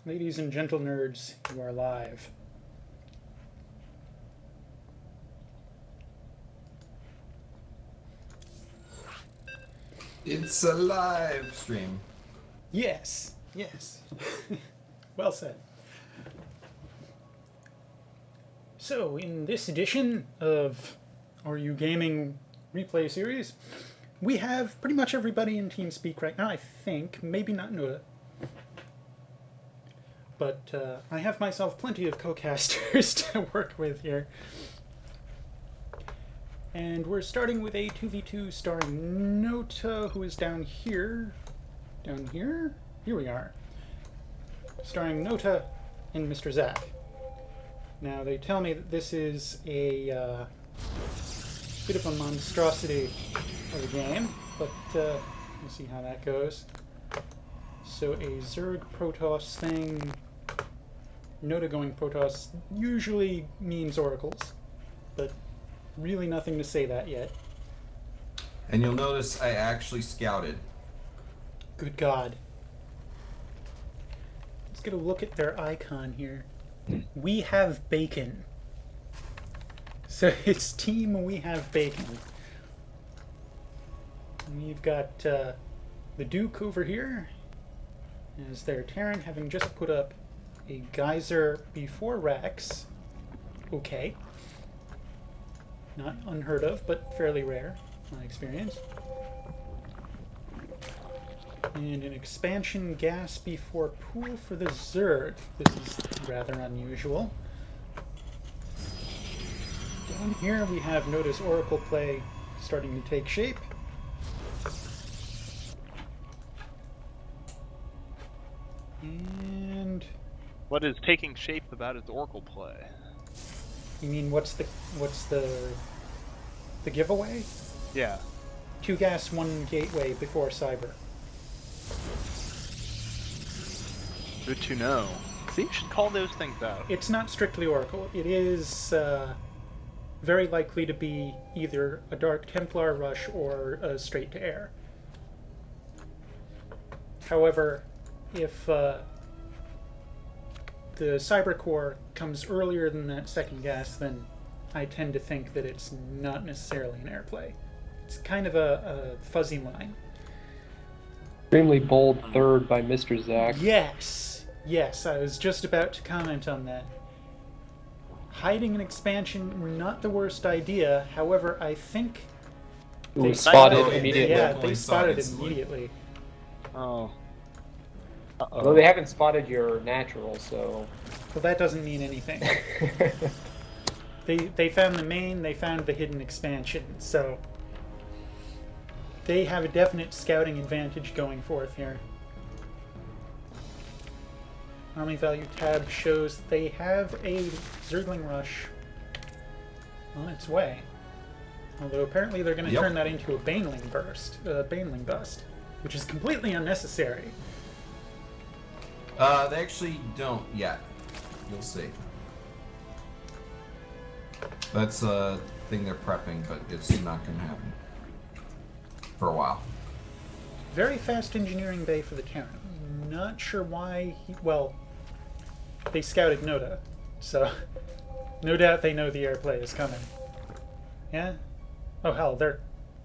Ladies and gentle nerds, you are live. It's a live stream. Yes, yes. Well said. So, in this edition of Are You Gaming replay series, we have pretty much everybody in TeamSpeak right now, I think. Maybe not Noda. But I have myself plenty of co-casters to work with here. And we're starting with a 2v2 starring Nota, who is down here. Down here? Here we are. Starring Nota and Mr. Zach. Now, they tell me that this is a bit of a monstrosity of a game, but we'll see how that goes. So a Zerg Protoss thing. Nota going Protoss usually means oracles, but really nothing to say that yet. And you'll notice I actually scouted. Good God. Let's get a look at their icon here. We have bacon. So it's Team We Have Bacon. We've got the Duke over here as their Terran, having just put up a geyser before Rax. Okay. Not unheard of, but fairly rare, in my experience. And an expansion gas before pool for the Zerg. This is rather unusual. Down here we have Noda's Oracle play starting to take shape. And what is taking shape about its Oracle play? You mean what's the giveaway? Yeah. 2 gas, 1 gateway before Cyber. Good to know. See, you should call those things out. It's not strictly Oracle. It is very likely to be either a Dark Templar rush or a straight to air. However, if the Cyber Core comes earlier than that second gas, then I tend to think that it's not necessarily an airplay. It's kind of a fuzzy line. Extremely bold third by Mr. Zach. Yes, I was just about to comment on that. Hiding an expansion, not the worst idea. However, I think they spotted immediately. Yeah, they spotted it immediately. Oh. Although they haven't spotted your natural, so... Well, that doesn't mean anything. They found the main, they found the hidden expansion, so... They have a definite scouting advantage going forth here. Army value tab shows that they have a Zergling rush on its way. Although apparently they're going to turn that into a Baneling bust, which is completely unnecessary. They actually don't yet. You'll see. That's a thing they're prepping, but it's not going to happen for a while. Very fast engineering bay for the Terran. Not sure why well, they scouted Noda, so no doubt they know the airplay is coming. Yeah? Oh hell, they're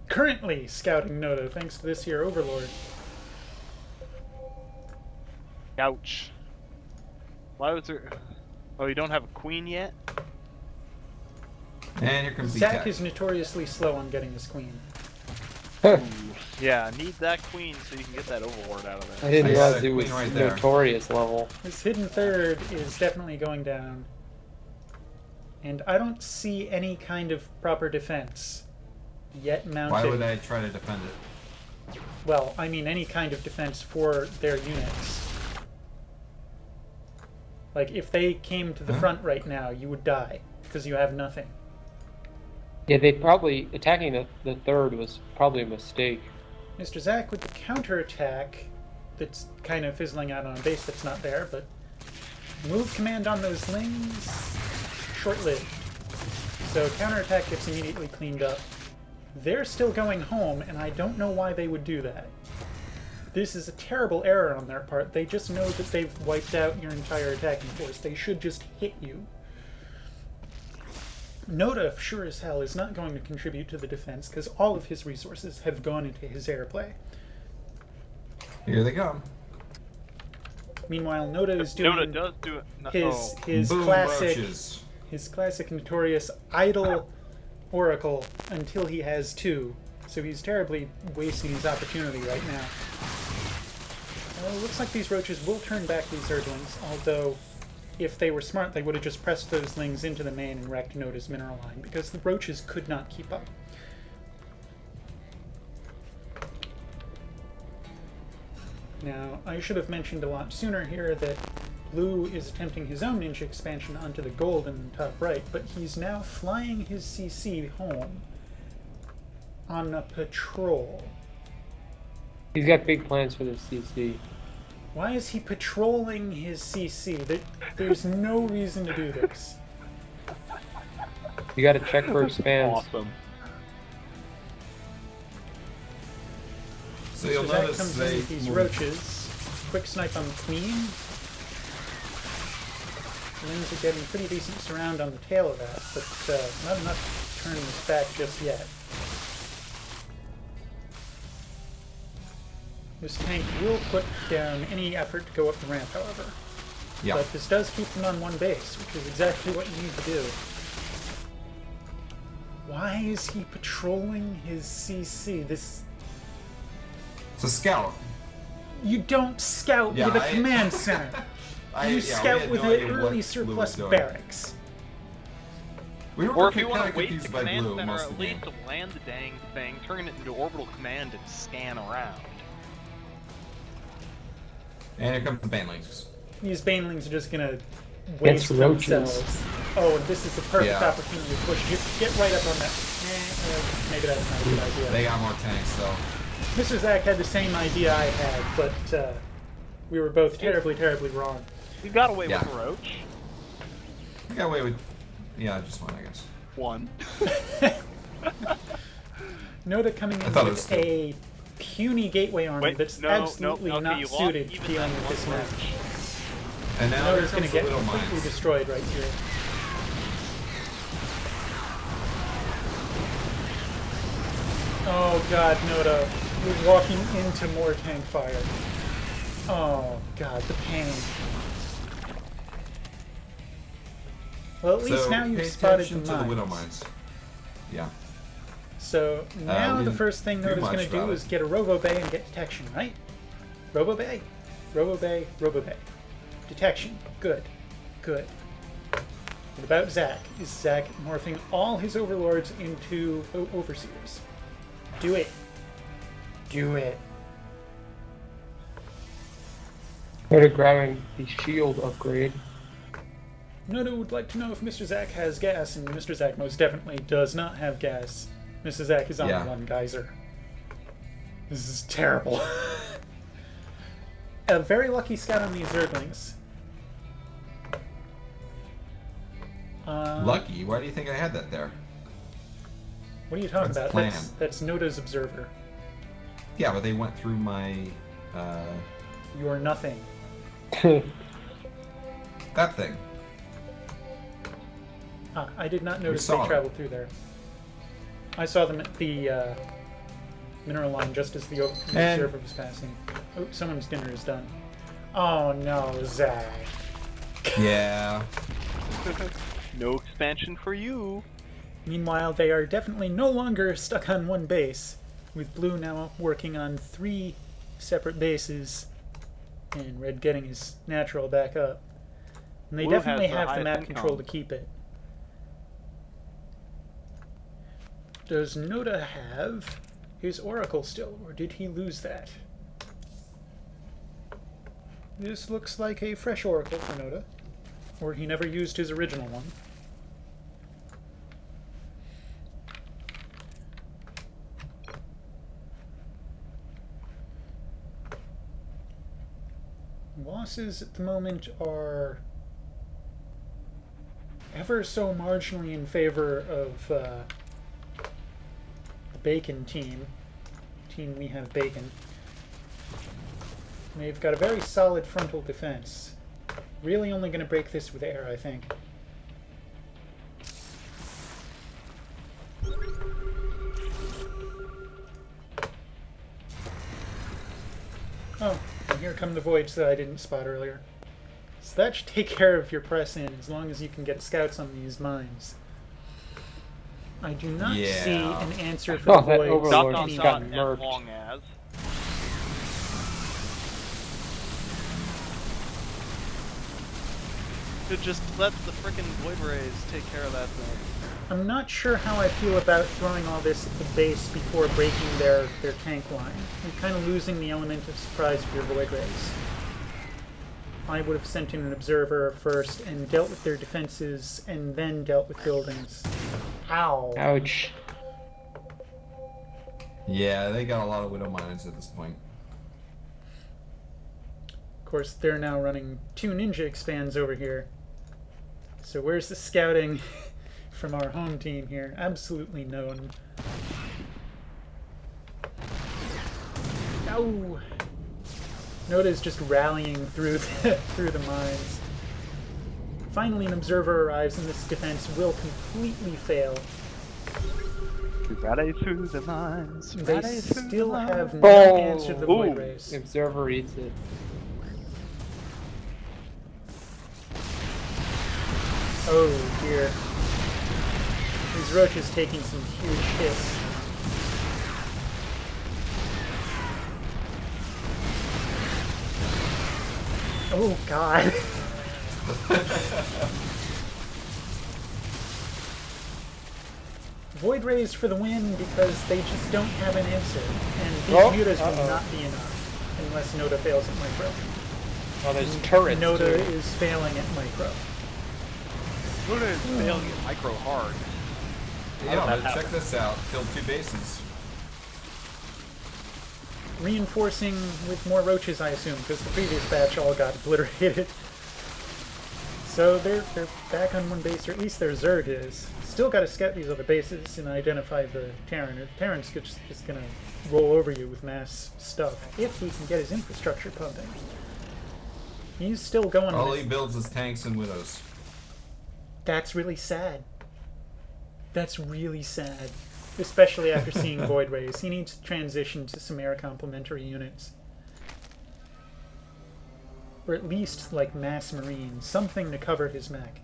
currently scouting Noda thanks to this here Overlord. Ouch. Why was there... Oh, you don't have a queen yet? And here comes Zach is notoriously slow on getting his queen. Yeah, need that queen so you can get that Overlord out of there. I didn't realize it was right notorious level. This hidden third is definitely going down. And I don't see any kind of proper defense yet mounted. Why would I try to defend it? Well, I mean any kind of defense for their units. Like, if they came to the front right now, you would die, because you have nothing. Yeah, they probably... Attacking the third was probably a mistake. Mr. Zach with the counterattack that's kind of fizzling out on a base that's not there, but move command on those lings, short-lived. So counterattack gets immediately cleaned up. They're still going home, and I don't know why they would do that. This is a terrible error on their part. They just know that they've wiped out your entire attacking force. They should just hit you. Noda, sure as hell, is not going to contribute to the defense because all of his resources have gone into his airplay. Here they come. Meanwhile, Noda is doing Noda does do it. No, his Boom classic, roaches. his classic notorious idle oracle until he has two. So he's terribly wasting his opportunity right now. Well, it looks like these roaches will turn back these Zerglings, although if they were smart, they would have just pressed those lings into the main and wrecked Noda's mineral line, because the roaches could not keep up. Now, I should have mentioned a lot sooner here that Blue is attempting his own ninja expansion onto the gold in the top right, but he's now flying his CC home on a patrol. He's got big plans for this CC. Why is he patrolling his CC? There's no reason to do this. You gotta check for expands. Awesome. So you'll That notice comes in they with these move. roaches. Quick snipe on the queen. Lings are getting pretty decent surround on the tail of that, but not enough to turn this back just yet. This tank will put down any effort to go up the ramp, however. Yeah. But this does keep them on one base, which is exactly what you need to do. Why is he patrolling his CC? It's a scout. You don't scout Yeah, with a command center. You we scout had with no an idea what early Blue was surplus doing. barracks. We were Or if you kinda want to wait confused the by command Blue center, most at of the least game. to land the dang thing, turn it into orbital command and scan around. And here comes the banelings. These banelings are just gonna It's waste roaches. themselves. Oh, and this is the perfect Yeah. opportunity to push. Get right up on that. Maybe that's not a good idea. They got more tanks though. Mr. Zach had the same idea I had, but we were both terribly, terribly wrong. You got away Yeah. with the roach. I got away with, yeah, just one, I guess. One. Noda coming in thought it was with a puny gateway army Wait, that's no, absolutely no, okay, not you lost suited to even dealing that with this one match. roach. And now here Noda's going comes to the get little completely mines. destroyed right here. Oh god, Noda, you're walking into more tank fire. Oh god, the pain. Well, at least So, now you've pay spotted attention the to the widow mines. mines. Yeah. So now we the didn't first thing do Noda's much going to do about is it. get a Robo Bay and get detection, right? Robo Bay, Robo Bay, Robo Bay. Detection. Good. Good. What about Zack? Is Zack morphing all his overlords into overseers? Do it. Do it. They're grabbing the shield upgrade. Noda would like to know if Mr. Zack has gas, and Mr. Zack most definitely does not have gas. Mr. Zack is on Yeah. one geyser. This is terrible. A very lucky scout on these Zerglings. Lucky? Why do you think I had that there? What are you talking That's about? planned. That's Noda's observer. Yeah, but they went through my, You are nothing. that thing. Ah, I did not notice saw they them. traveled through there. I saw them at the mineral line just as the And- observer was passing. Oh, someone's dinner is done. Oh no, Zack. Yeah. No expansion for you. Meanwhile, they are definitely no longer stuck on one base, with Blue now working on 3 separate bases, and Red getting his natural back up. And they Blue has definitely the have the highest map income. control to keep it. Does Noda have his Oracle still, or did he lose that? This looks like a fresh Oracle for Noda, or he never used his original one. Losses at the moment are ever so marginally in favor of the Bacon team. Team We Have Bacon. They've got a very solid frontal defense. Really only going to break this with air, I think. Oh, and here come the voids that I didn't spot earlier. So that should take care of your press in, as long as you can get scouts on these mines. I do not Yeah. see an answer for the that voids Overlord Dot, just dot, got dot, anywhere. as murked. long as. Could just let the frickin' Void Rays take care of that thing. I'm not sure how I feel about throwing all this at the base before breaking their tank line. You're kind of losing the element of surprise with your Void Rays. I would have sent in an observer first and dealt with their defenses and then dealt with buildings. Ow. Ouch. Yeah, they got a lot of Widow Mines at this point. Of course, they're now running 2 ninja expands over here. So where's the scouting from our home team here? Absolutely none. No. Noda's just rallying through the mines. Finally, an observer arrives, and this defense will completely fail. Rally through the mines. They rally through the still mines. have no Oh. answer to the Void Ooh. Rays. The observer eats it. Oh dear. These roaches taking some huge hits. Oh god. Void Rays for the win because they just don't have an answer. And these Oh, mutas will uh-oh. not be enough unless Noda fails at micro. Oh, there's turrets Noda too. is failing at micro. Luna is failing at micro hard. Yeah, that but check happen? this out. Killed 2 bases. Reinforcing with more roaches, I assume, because the previous batch all got obliterated. So they're back on 1 base, or at least their Zerg is. Still got to scout these other bases and identify the Terran. Or Terran's just gonna roll over you with mass stuff if he can get his infrastructure pumping. He's still going. All with- he builds is tanks and widows. That's really sad. That's really sad. Especially after seeing Void Rays. He needs to transition to some air complementary units. Or at least, like, mass marines. Something to cover his mech.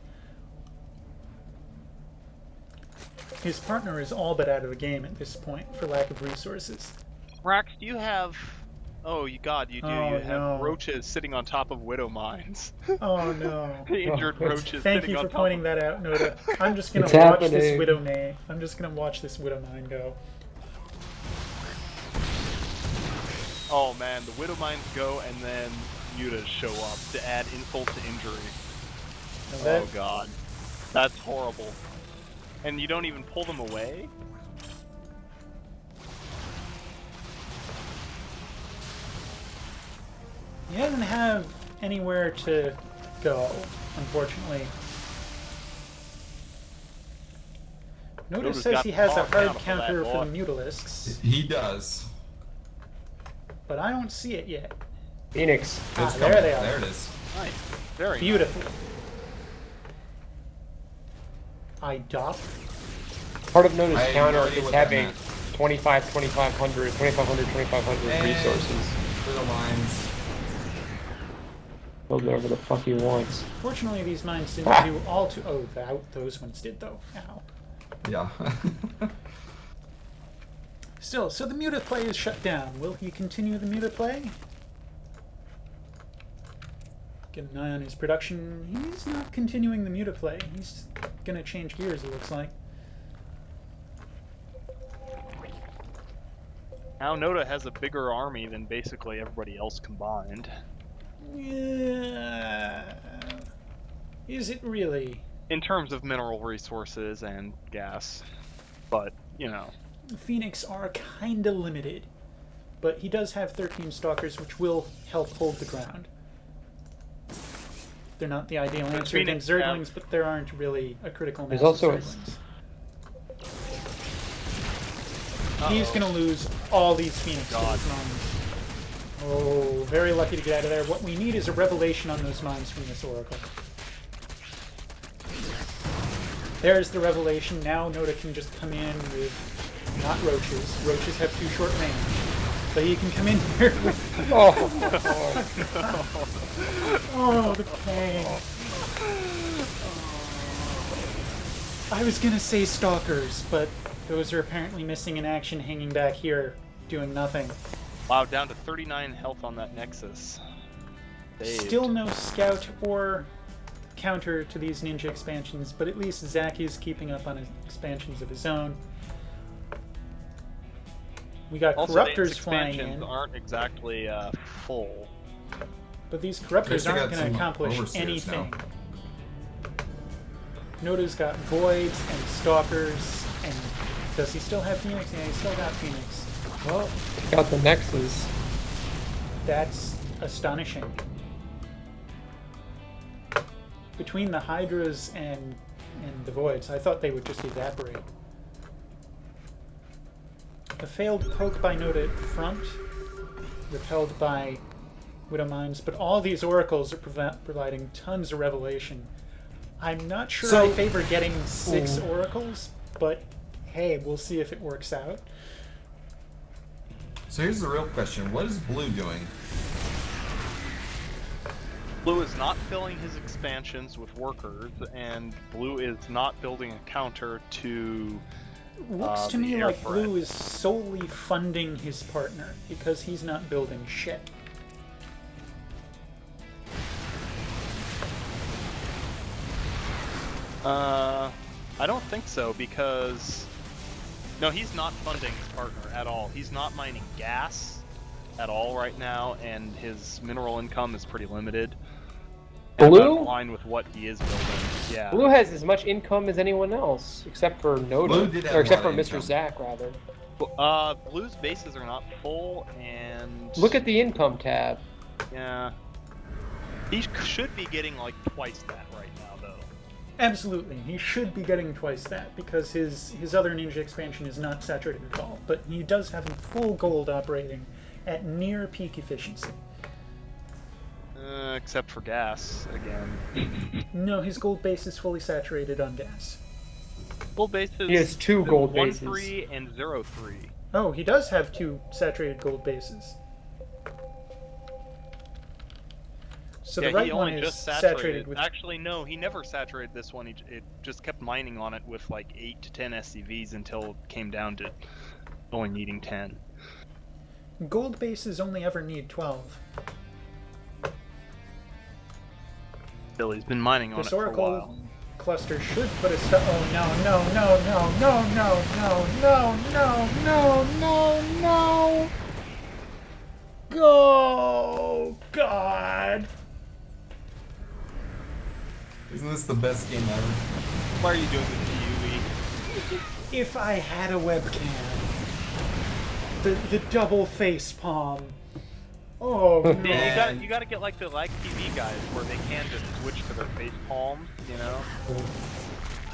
His partner is all but out of the game at this point for lack of resources. Rax, do you have... Oh, God, you do. Oh, you have no. roaches sitting on top of widow mines. Oh no. Injured Oh, roaches Thank sitting you on for top pointing of... that out, Noda. I'm just gonna It's watch this happening. widow mine. I'm just gonna watch this widow mine go. Oh man, the widow mines go and then mutas show up to add insult to injury. Now that, Oh god. That's horrible. And you don't even pull them away? He doesn't have anywhere to go, unfortunately. Noda Noda's says got he has a bogged hard down for that counter for boss. the Mutalisks, He does. but I don't see it yet. Phoenix. It's there coming. they are. There it is. Nice. Very Beautiful. I dop. Part of Noda's I have no counter idea is what that having meant. 2,500 And resources. Widow Mines. Build whatever the fuck he wants. Fortunately, these mines didn't do all too. Oh, those ones did though. Ow. Yeah. Still, so the Muta play is shut down. Will he continue the Muta play? Get an eye on his production. He's not continuing the Muta play. He's gonna change gears, it looks like. Now Noda has a bigger army than basically everybody else combined. Yeah. Is it really? In terms of mineral resources and gas. But, you know. Phoenix are kinda limited. But he does have 13 Stalkers, which will help hold the ground. They're not the ideal Does answer against Phoenix Zerglings, but there aren't really a critical mass There's also of Zerglings. He's gonna lose all these Phoenix to God. his mons. Oh, very lucky to get out of there. What we need is a revelation on those mines from this Oracle. There's the revelation. Now Nota can just come in with not roaches. Roaches have too short range. So he can come in here with... Oh, the pain. I was gonna say stalkers, but those are apparently missing in action, hanging back here, doing nothing. Wow, down to 39 health on that Nexus. Saved. Still no scout or counter to these ninja expansions, but at least Zack is keeping up on his expansions of his own. We got Also, corruptors these flying expansions in, aren't exactly full. but these corruptors They aren't got going to some accomplish overseers anything. now. Noda's got voids and stalkers, and does he still have Phoenix? Yeah, he's still got Phoenix. Well, Got the Nexus. that's astonishing. Between the Hydras and the Voids, I thought they would just evaporate. A failed poke by Noda at front, repelled by Widow Mines, but all these oracles are providing tons of revelation. I'm not sure So- I favor getting 6 oracles, but hey, we'll see if it works out. So here's the real question: what is Blue doing? Blue is not filling his expansions with workers, and Blue is not building a counter to... Looks to the me air like threat. Blue is solely funding his partner, because he's not building shit. I don't think so, because... No, he's not funding his partner at all. He's not mining gas at all right now, and his mineral income is pretty limited. And Blue? about in line with what he is building. Yeah. Blue has as much income as anyone else, except for Blue Noda, did have or a except lot for of Mr. income. Zack, rather. Blue's bases are not full, and... Look at the income tab. Yeah. He should be getting like twice that right now, though. Absolutely, he should be getting twice that, because his other ninja expansion is not saturated at all, but he does have a full gold operating at near peak efficiency. Except for gas, again. No, his gold base is fully saturated on gas. Gold bases... He has 2 gold bases. 1-3 and 0-3. Oh, he does have 2 saturated gold bases. So Yeah, the right he one only is just saturated with... Actually, no, he never saturated this one. It just kept mining on it with like 8 to 10 SCVs until it came down to only needing 10. Gold bases only ever need 12. Still, he's been mining on This it for a Oracle while. cluster should put a stop. Oh no no no no no no no no no no no! Go God! Isn't this the best game ever? Why are you doing this to UE? If I had a webcam, the double face palm. Oh Yeah, man! you got to get like the LAGtv guys where they can just switch to their face palms, you know.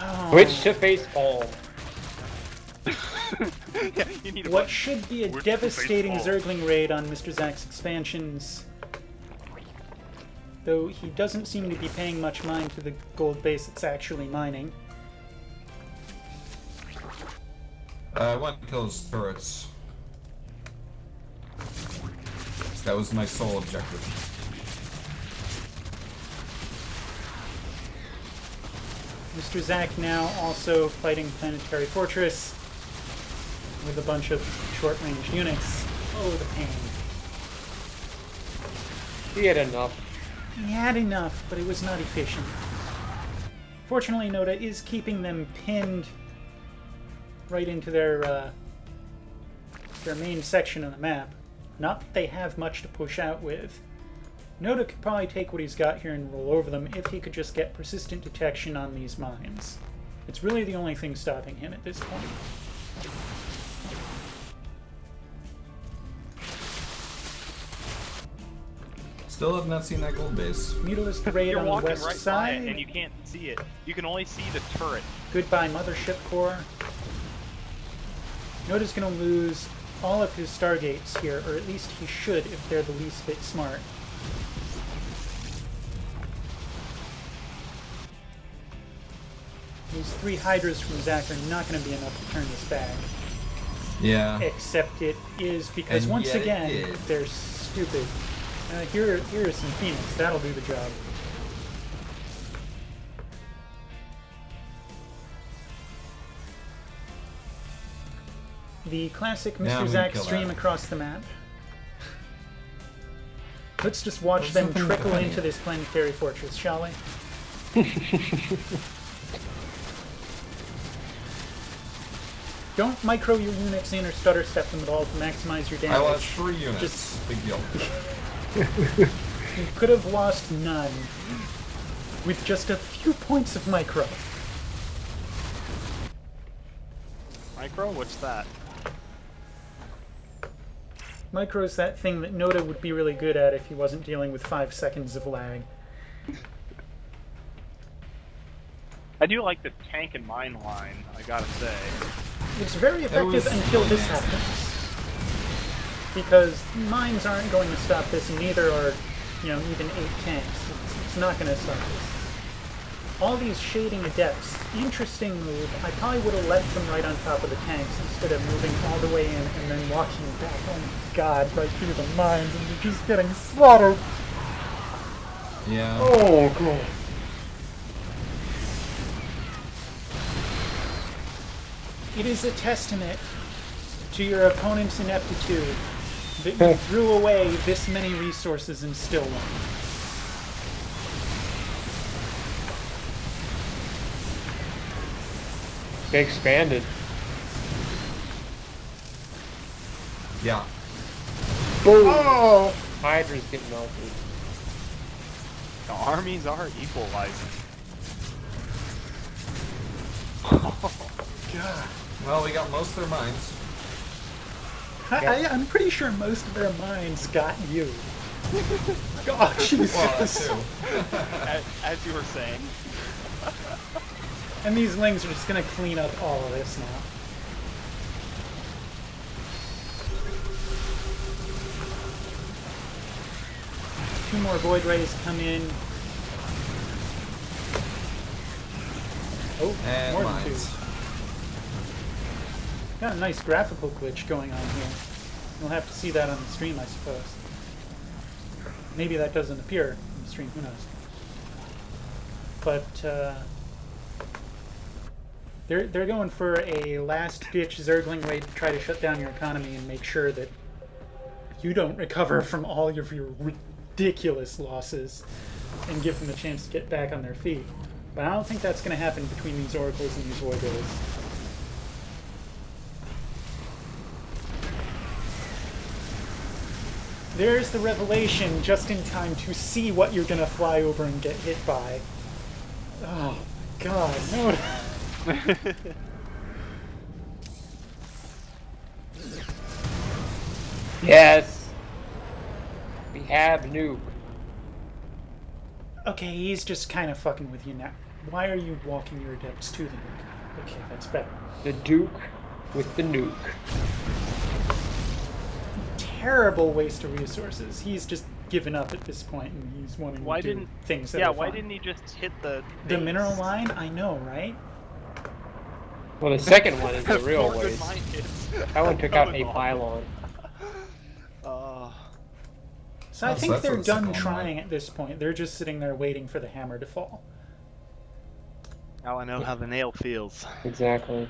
Oh. Switch to facepalm. Yeah, you need What should be a Switch to devastating baseball. Zergling raid on Mr. Zack's expansions, though he doesn't seem to be paying much mind to the gold base it's actually mining. I want to kill his turrets. That was my sole objective. Mr. Zack now also fighting Planetary Fortress with a bunch of short-range units. Oh, the pain. He had enough. He had enough, but it was not efficient. Fortunately, Noda is keeping them pinned right into their main section of the map. Not that they have much to push out with. Noda could probably take what he's got here and roll over them if he could just get persistent detection on these mines. It's really the only thing stopping him at this point. Still have not seen that gold base. Mutilist raid You're on the walking west right by side. it and you can't see it. You can only see the turret. Goodbye, Mothership Core. Noda's gonna lose all of his Stargates here, or at least he should if they're the least bit smart. These 3 Hydras from Zack are not going to be enough to turn this back. Yeah. Except it is because And once yet it again, did. they're stupid. Here is some Phoenix. That'll do the job. The classic Now Mr. we Zack kill stream that. across the map. Let's just watch There's them something trickle funny. into this planetary fortress, shall we? Don't micro your units in or stutter step them at all to maximize your damage. I lost 3 units. Just- Big deal. You could have lost none with just a few points of micro. Micro? What's that? Micro's that thing that Noda would be really good at if he wasn't dealing with 5 seconds of lag. I do like the tank and mine line, I gotta say. It's very effective until this happens. Because mines aren't going to stop this, and neither are, even 8 tanks. It's not going to stop this. All these shading adepts, interesting move. I probably would have left them right on top of the tanks instead of moving all the way in and then walking back. Oh my god, right through the mines, and you're just getting slaughtered. Yeah. Oh god. It is a testament to your opponent's ineptitude that you threw away this many resources and still won. They expanded. Yeah. Boom! Oh! Hydra's getting melted. The armies are equalizing. God. Well, we got most of their mines. I'm pretty sure most of their minds got you. God, Jesus. Well, that too. As you were saying. And these Lings are just going to clean up all of this now. Two more Void Rays come in. Oh, And more than mines. 2. Got a nice graphical glitch going on here. You'll have to see that on the stream, I suppose. Maybe that doesn't appear on the stream, who knows. But, they're going for a last-ditch Zergling way to try to shut down your economy and make sure that you don't recover from all of your ridiculous losses and give them a chance to get back on their feet. But I don't think that's going to happen between these Oracles and these Void Rays. There's the revelation just in time to see what you're going to fly over and get hit by. Oh, God, no. Yes! We have nuke. Okay, he's just kind of fucking with you now. Why are you walking your adepts to the nuke? Okay, that's better. The Duke with the nuke. Terrible waste of resources. He's just given up at this point, and he's wanting Why to do didn't things that Yeah, are why fun. didn't he just hit the mineral line? I know, right? Well, the second one is the real 4 good waste. mine hits. That one took out was a awful. pylon. So I Oh, so think that's they're what it's done going trying at this point. They're just sitting there waiting for the hammer to fall. Now I know how the nail feels. Exactly.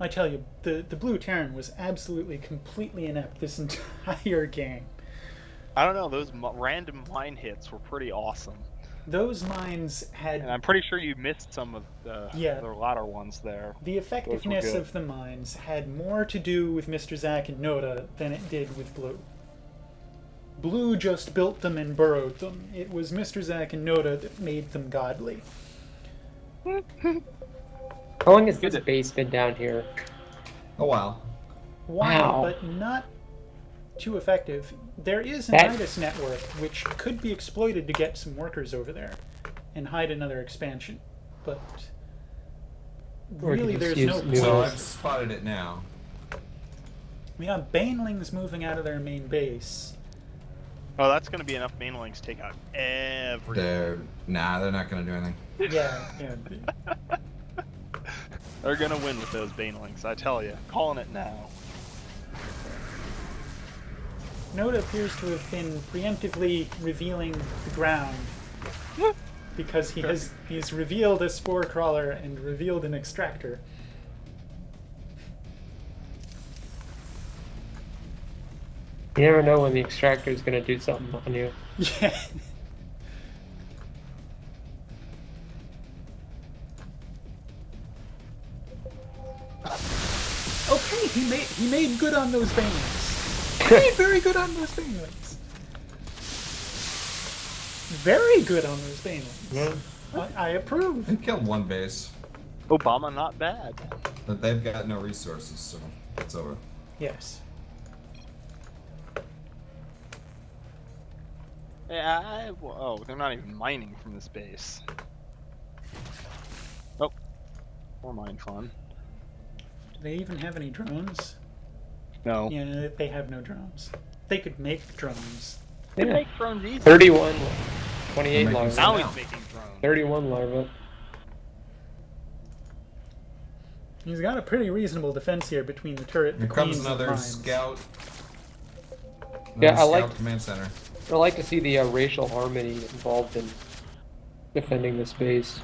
I tell you, the Blue Terran was absolutely, completely inept this entire game. I don't know, those random mine hits were pretty awesome. Those mines had... And I'm pretty sure you missed some of the Yeah. latter ones there. The effectiveness good. of the mines had more to do with Mr. Zack and Noda than it did with Blue. Blue just built them and burrowed them. It was Mr. Zack and Noda that made them godly. How long has this base been down here? Oh, wow. Wow, Wow. but not too effective. There is a That- Nidus network which could be exploited to get some workers over there and hide another expansion. But Or you really can there's use no new- So point. I've spotted it now. We have banelings moving out of their main base. Oh, that's going to be enough banelings to take out every. They're not gonna do anything. Yeah. They're going to win with those banelings, I tell you. Calling it now. Nota appears to have been preemptively revealing the ground because he's revealed a spore crawler and revealed an extractor. You never know when the extractor is going to do something on you. Yeah. Okay, he made good on those banelings. He made very good on those banelings. Very good on those banelings. Yeah. I approve. They killed one base, Obama, not bad. but they've got no resources, so it's over. Yes. Yeah, oh, they're not even mining from this base. Oh, more mine fun. Do they even have any drones? No. Yeah, they have no drones. They could make drones. They Yeah. make drones easy. 31, 28 They're making larvae. Now now. he's making drones. 31 larvae. He's got a pretty reasonable defense here between the turret, the Here comes queens, another and mines. scout. Yeah, I Scout like- command center. I like to see the racial harmony involved in defending this base.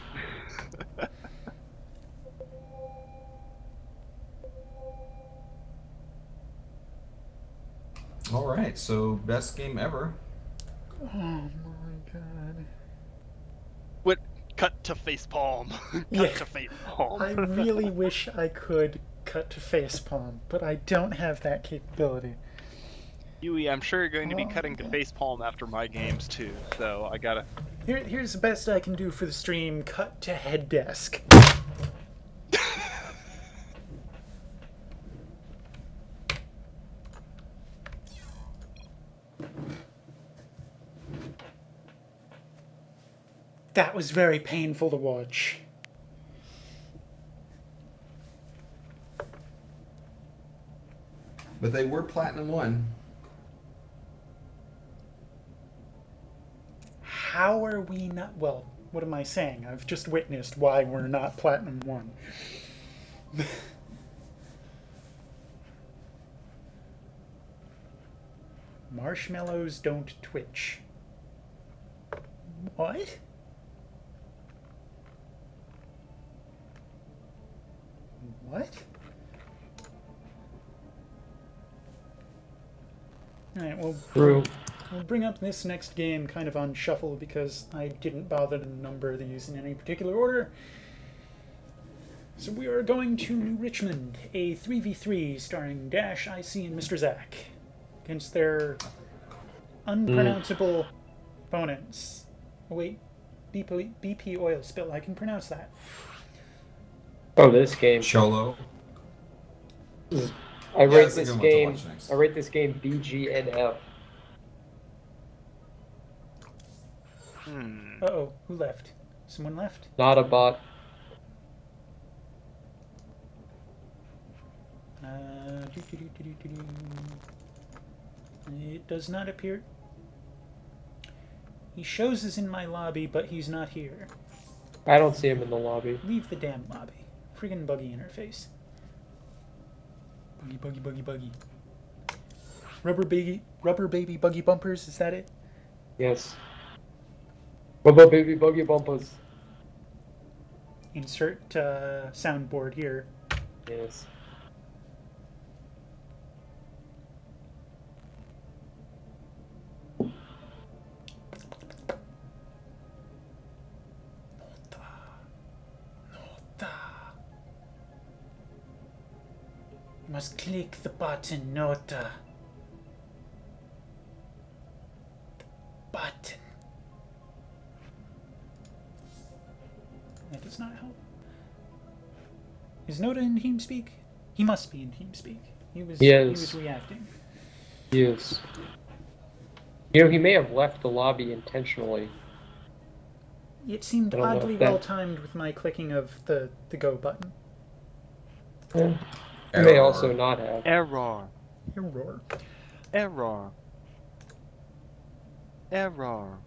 All right, so best game ever. Oh my god. What? Cut to face palm. Cut Yeah. to face palm. I really wish I could cut to facepalm, but I don't have that capability. Huey, I'm sure you're going to be Oh, cutting to yeah. face palm after my games too, so I gotta. Here's the best I can do for the stream. Cut to head desk. That was very painful to watch. But they were Platinum 1. How are we not? Well, what am I saying? I've just witnessed why we're not Platinum 1. Marshmallows don't twitch. What? What? Alright, well, True. we'll bring up this next game kind of on shuffle because I didn't bother to number these in any particular order. So we are going to New Richmond, a 3v3 starring Dash, IC, and Mr. Zack against their unpronounceable opponents. Oh wait, BP oil spill, I can pronounce that. Oh, this game. Cholo. I rate it's a this good one to game. watch next. I rate this game BGNF. Uh-oh, who left? Someone left? Not a bot. It does not appear. He shows us in my lobby, but he's not here. I don't see him in the lobby. Leave the damn lobby. Friggin' buggy interface. Buggy. Rubber baby buggy bumpers, is that it? Yes. Bubba baby buggy bumpers. Insert soundboard here. Yes. Must click the button, Nota. The button. That does not help. Is Nota in TeamSpeak? He must be in TeamSpeak. He was reacting. Yes. You know, he may have left the lobby intentionally. It seemed I don't know oddly if that- well timed with my clicking of the go button. Yeah. He may also not have. Error. Error. Error. Error.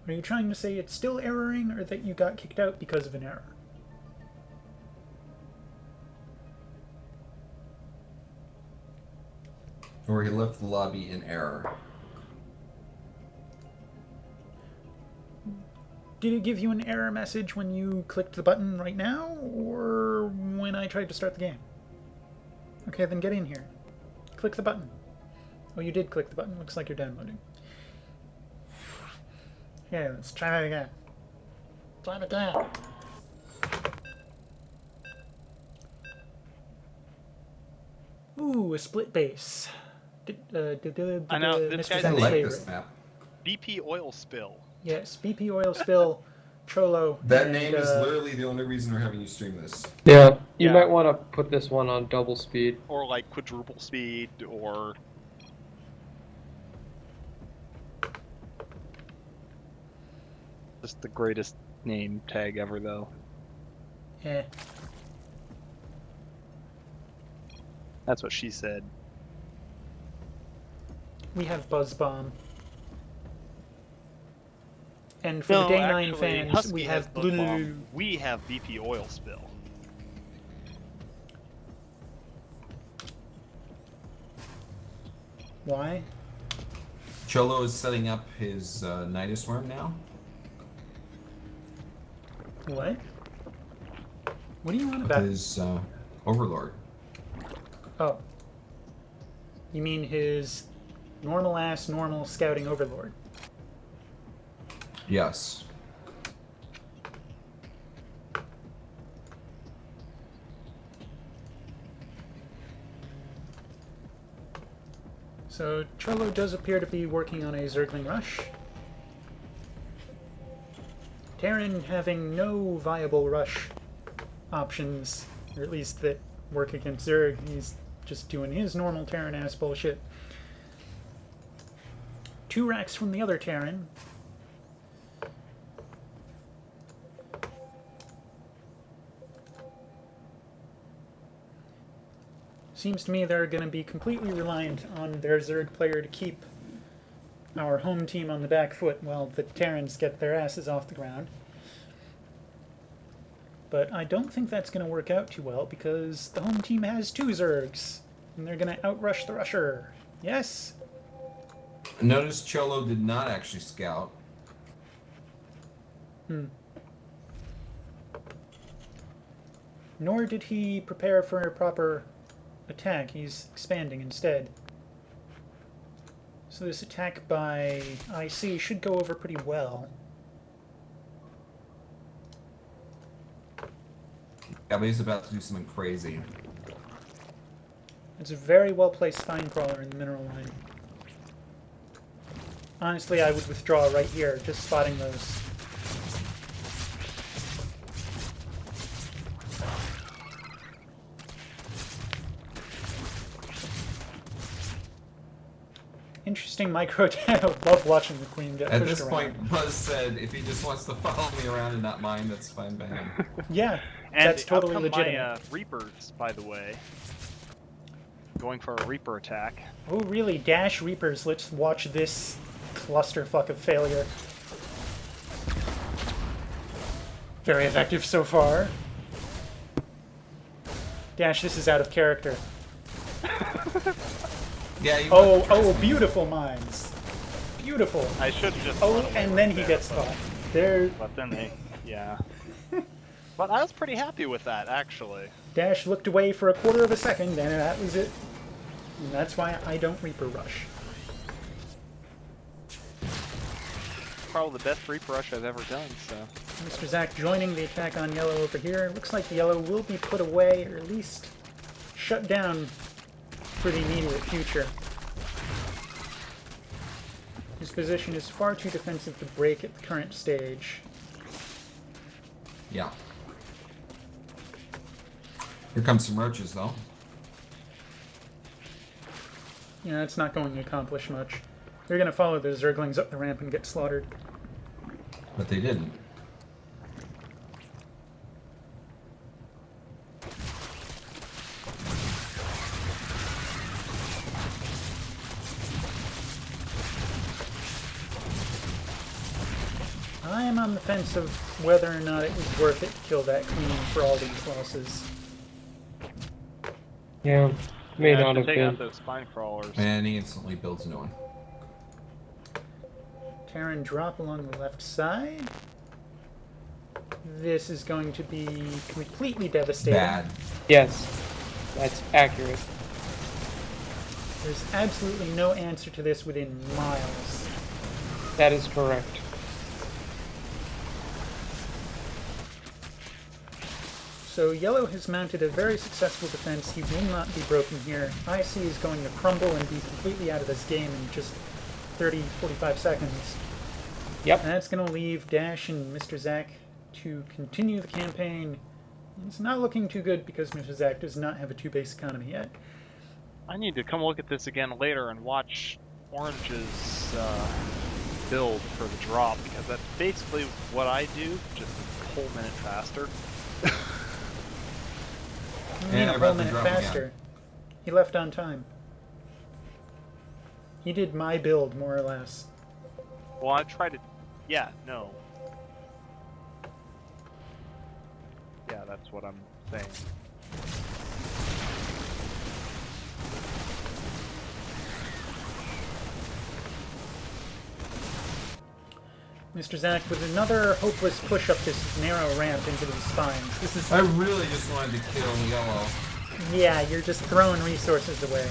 Are you trying to say it's still erroring, or that you got kicked out because of an error? Or he left the lobby in error. Did it give you an error message when you clicked the button right now, or when I tried to start the game? Okay, then get in here. Click the button. Oh, you did click the button. Looks like you're downloading. Okay, let's try that again. Try it again. Ooh, a split base. I know, this Mr. guy's I Zach's like favorite. this map. BP oil spill. Yes, BP oil spill, Cholo. That and, name is literally the only reason we're having you stream this. Yeah, you Yeah. might want to put this one on double speed. Or like quadruple speed, or... Just the greatest name tag ever, though. Eh. That's what she said. We have Buzz Bomb. And for the Day 9 fans, Husky we has have Buzz Bomb. We have BP oil spill. Why? Cholo is setting up his Nidus Worm now. What? What do you want With about? his Overlord. Oh. You mean his normal-ass normal scouting overlord? Yes. So Cholo does appear to be working on a Zergling rush. Terran having no viable rush options, or at least that work against Zerg. He's just doing his normal Terran ass bullshit. 2 racks from the other Terran. Seems to me they're going to be completely reliant on their Zerg player to keep our home team on the back foot while the Terrans get their asses off the ground. But I don't think that's going to work out too well because the home team has 2 Zergs, and they're going to outrush the Rusher. Yes? Notice Cholo did not actually scout. Nor did he prepare for a proper attack. He's expanding instead. So this attack by IC should go over pretty well. Yeah, but he's about to do something crazy. It's a very well-placed spine crawler in the mineral line. Honestly, I would withdraw right here, just spotting those. Interesting micro. I love watching the queen get At pushed this around. point, Buzz said if he just wants to follow me around and not mine, that's fine by him. Yeah, And that's totally up come legitimate. my Reapers, by the way. Going for a Reaper attack. Oh, really? Dash Reapers. Let's watch this clusterfuck of failure. Very effective so far. Dash, this is out of character. Yeah, you Oh, want to oh, beautiful mines. Beautiful. I should have just... Oh, run away and then he there, gets but- caught. There, But then they... Yeah. But I was pretty happy with that, actually. Dash looked away for a quarter of a second, and that was it. And that's why I don't Reaper Rush. Probably the best Reaper rush I've ever done, so... Mr. Zach joining the attack on yellow over here. Looks like yellow will be put away, or at least shut down for the immediate future. His position is far too defensive to break at the current stage. Yeah. Here comes some roaches, though. Yeah, it's not going to accomplish much. They're going to follow the Zerglings up the ramp and get slaughtered. But they didn't. I am on the fence of whether or not it was worth it to kill that queen for all these losses. Yeah, may Yeah, not to have take been. out those spine crawlers. And he instantly builds a new one. Terran drop along the left side. This is going to be completely devastating. Bad. Yes, that's accurate. There's absolutely no answer to this within miles. That is correct. So yellow has mounted a very successful defense. He will not be broken here. IC is going to crumble and be completely out of this game in just 30, 45 seconds. Yep. And that's going to leave Dash and Mr. Zack to continue the campaign. It's not looking too good because Mr. Zack does not have a 2-base economy yet. I need to come look at this again later and watch Orange's build for the drop, because that's basically what I do, just a whole minute faster. I mean, Yeah, a about whole the minute drop faster. again. He left on time. He did my build, more or less. Well, I tried to... Yeah, no. Yeah, that's what I'm saying. Mr. Zack with another hopeless push up this narrow ramp into the spines. This is... I really just wanted to kill yellow. Yeah, you're just throwing resources away.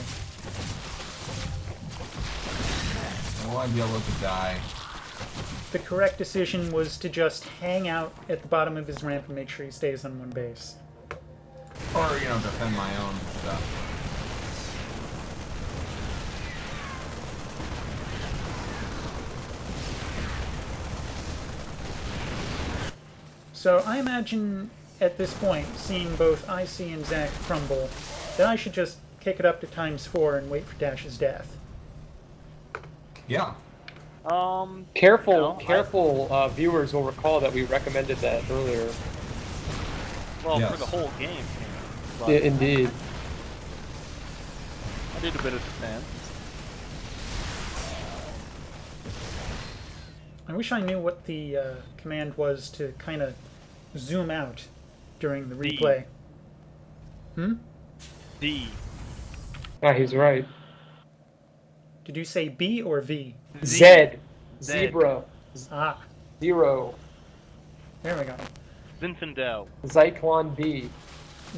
I want yellow to die. The correct decision was to just hang out at the bottom of his ramp and make sure he stays on one base. Or, you know, defend my own stuff. So I imagine at this point, seeing both IC and Zack crumble, that I should just kick it up to ×4 and wait for Dash's death. Yeah. Careful, no, careful viewers will recall that we recommended that earlier. Well, Yes. for the whole game. But Yeah, indeed. I did a bit of defense. I wish I knew what the command was to kind of zoom out during the D. replay. Hmm? D. Ah, he's right. Did you say B or V? Zed. Z. Zebra. Ah, Zero. there we go. Zinfandel. Zyklon B.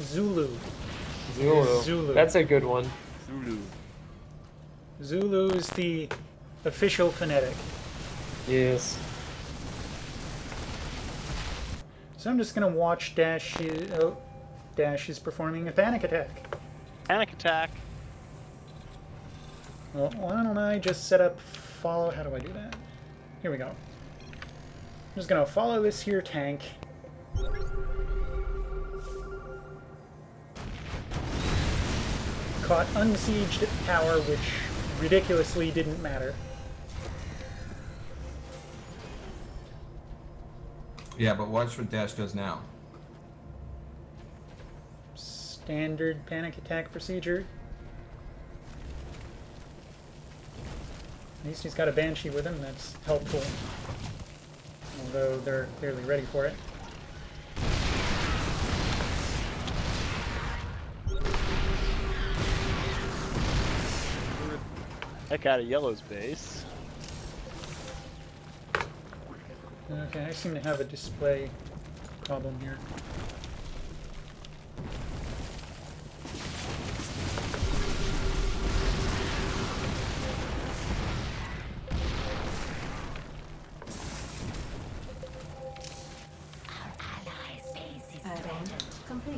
Zulu. Zulu. Zulu. That's a good one. Zulu. Zulu is the official phonetic. Yes. So I'm just gonna watch Dash. Oh, Dash is performing a panic attack. Panic attack. Well, why don't I just set up follow? How do I do that? Here we go. I'm just gonna follow this here tank. Caught unsieged tower, which ridiculously didn't matter. Yeah, but watch what Dash does now. Standard panic attack procedure. At least he's got a Banshee with him, that's helpful. Although they're clearly ready for it. Heck out of Yellow's base. Okay, I seem to have a display problem here.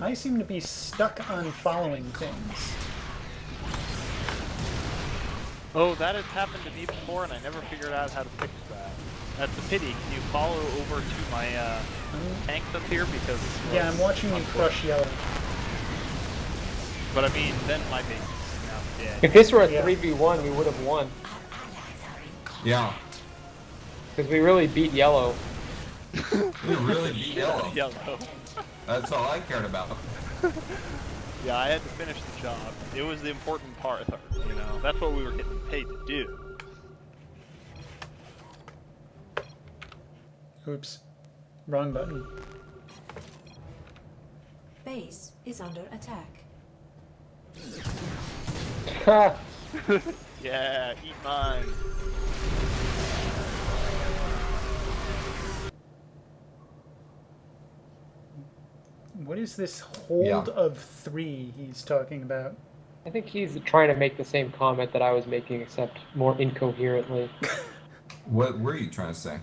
I seem to be stuck on following things. Oh, that has happened to me before, and I never figured out how to fix that. That's a pity. Can you follow over to my tanks up here? Because Yeah, I'm watching you crush yellow. But I mean, then my base is now dead. If this were a Yeah. 3v1, we would have won. Yeah. Because we really beat yellow. We really beat yellow. Yellow. That's all I cared about. Yeah, I had to finish the job. It was the important part, you know. That's what we were getting paid to do. Oops. Wrong button. Base is under attack. Ha! Yeah, eat mine. What is this hold of 3 he's talking about? I think he's trying to make the same comment that I was making, except more incoherently. What were you trying to say?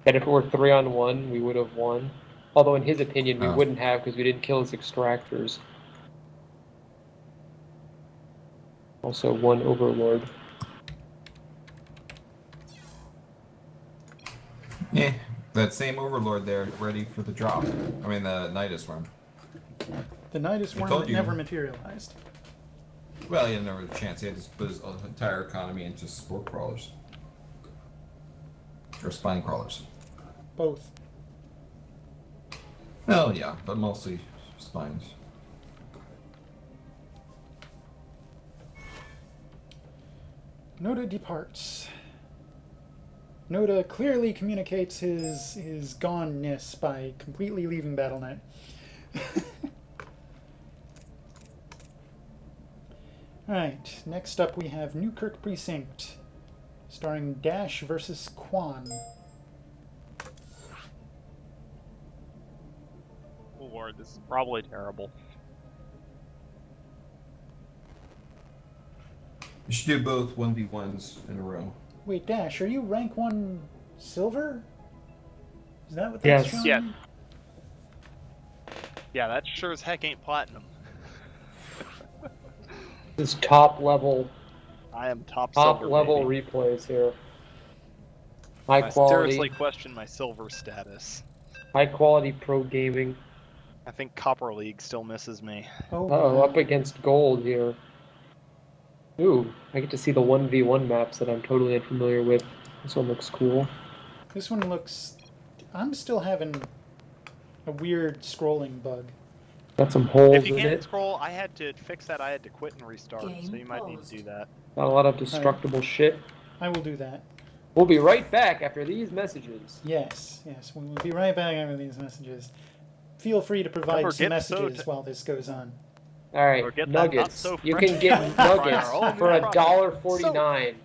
That if it were 3-on-1, we would have won. Although in his opinion, we Oh. wouldn't have because we didn't kill his extractors. Also, 1 overlord. Yeah, that same overlord there, ready for the drop. I mean, the Nidus worm. The Nidus I worm told that you. never materialized. Well, he had never a chance. He had to put his entire economy into spore crawlers. Or spine crawlers. Both. Well, yeah, but mostly spines. Noda departs. Noda clearly communicates his goneness by completely leaving BattleNet. Alright, next up we have Newkirk Precinct, starring Dash versus Quan. Oh Lord, this is probably terrible. You should do both 1v1s in a row. Wait, Dash, are you rank 1 silver? Is that what that's Yes. showing? Yeah. Yeah, that sure as heck ain't platinum. This is top level I am top silver, level baby. replays here. High I quality, seriously question my silver status. high quality pro gaming. I think Copper League still misses me. Oh, Oh, wow. up against gold here. Ooh, I get to see the 1v1 maps that I'm totally unfamiliar with. This one looks cool. This one looks... I'm still having a weird scrolling bug. Got some holes If you in can't it. scroll, I had to fix that. I had to quit and restart, Game so you might need paused. to do that. Got a lot of destructible shit. I will do that. We'll be right back after these messages. Yes, we will be right back after these messages. Feel free to provide Don't some forget messages while this goes on. All right, Or get that nuggets. not so You fresh can get from nuggets our own for product. $1.49.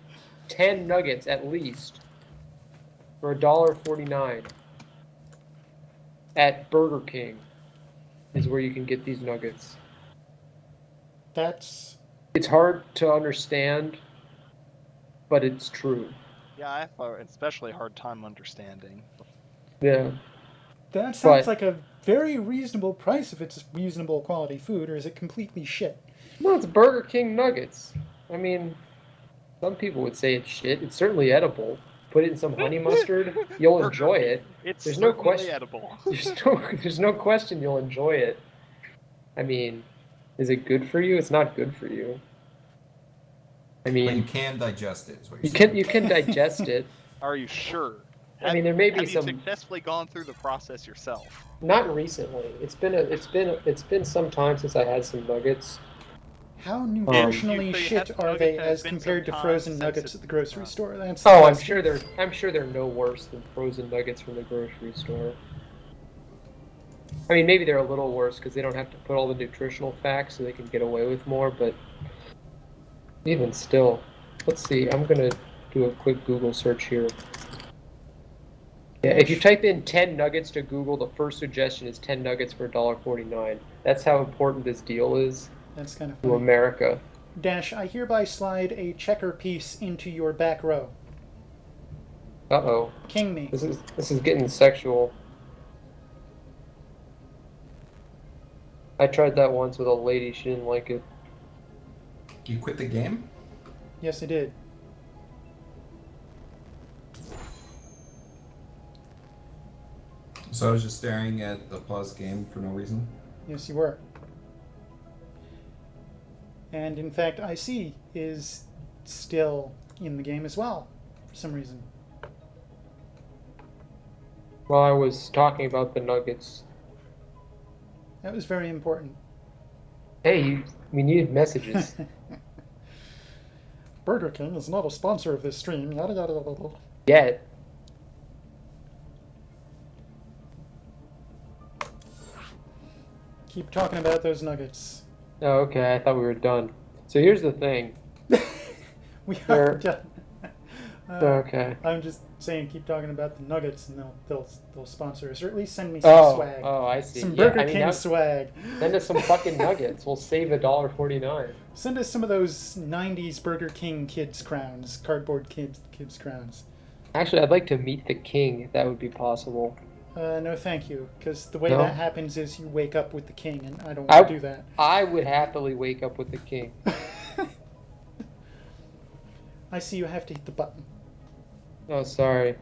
10 nuggets at least for $1.49 at Burger King is where you can get these nuggets. That's... It's hard to understand, but it's true. Yeah, I have an especially hard time understanding. Yeah. That sounds But- like a very reasonable price if it's reasonable quality food, or is it completely shit? No, it's Burger King nuggets. I mean, some people would say it's shit. It's certainly edible. Put it in some honey mustard, you'll Burger enjoy King. it. It's There's no certainly question. edible. There's no question you'll enjoy it. I mean, is it good for you? It's not good for you. I But you mean, can digest it, is what you you're saying. can digest it. Are you sure? I mean, there may be have some. you successfully gone through the process yourself? Not recently. It's been some time since I had some nuggets. How nutritionally You- so you shit had are they nuggets, and as it's been compared to some time frozen since nuggets it's at the grocery been store? That's Oh, I'm that's- sure they're no worse than frozen nuggets from the grocery store. I mean, maybe they're a little worse because they don't have to put all the nutritional facts, so they can get away with more. But even still, let's see. I'm gonna do a quick Google search here. Yeah, if you type in 10 nuggets to Google, the first suggestion is 10 nuggets for $1.49. That's how important this deal is That's kind of to funny. America. Dash, I hereby slide a checker piece into your back row. Uh-oh. King me. This is getting sexual. I tried that once with a lady. She didn't like it. You quit the game? Yes, I did. So I was just staring at the pause game for no reason? Yes, you were. And in fact, IC is still in the game as well, for some reason. While I was talking about the nuggets. That was very important. Hey, we needed messages. Burger King is not a sponsor of this stream. Yada yada yada. Yada. Yet. Keep talking about those nuggets. Oh, okay. I thought we were done. So here's the thing. We There- are done. Okay. I'm just saying, keep talking about the nuggets, and they'll sponsor us, or at least send me some swag. Oh, I see. Some Yeah, Burger I mean, King now- swag. Send us some fucking nuggets. We'll save $1.49. Send us some of those '90s Burger King kids crowns, cardboard kids crowns. Actually, I'd like to meet the king, if that would be possible. No, thank you, because the way No? that happens is you wake up with the king, and I don't I- want to do that. I would happily wake up with the king. I see you have to hit the button. Oh, sorry.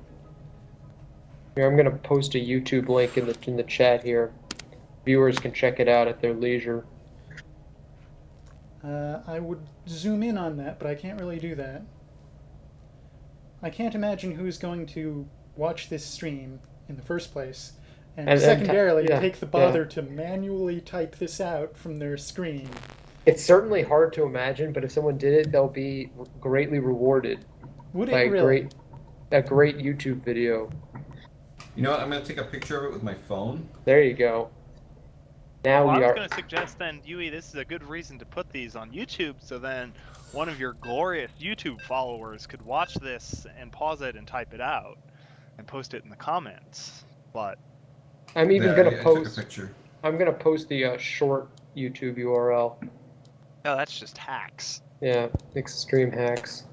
Here, I'm gonna post a YouTube link in the chat here. Viewers can check it out at their leisure. I would zoom in on that, but I can't really do that. I can't imagine who's going to watch this stream in the first place, and secondarily yeah, take the bother to manually type this out from their screen. It's certainly hard to imagine, but if someone did it, they'll be greatly rewarded Would by it really? a great YouTube video. You know what? I'm gonna take a picture of it with my phone. There you go. Now Well, I we was are. going to suggest then, Yui, this is a good reason to put these on YouTube, so then one of your glorious YouTube followers could watch this and pause it and type it out and post it in the comments. But I'm even There, gonna I took a post. picture. I'm gonna post the short YouTube URL. no, that's just hacks. Yeah, extreme hacks.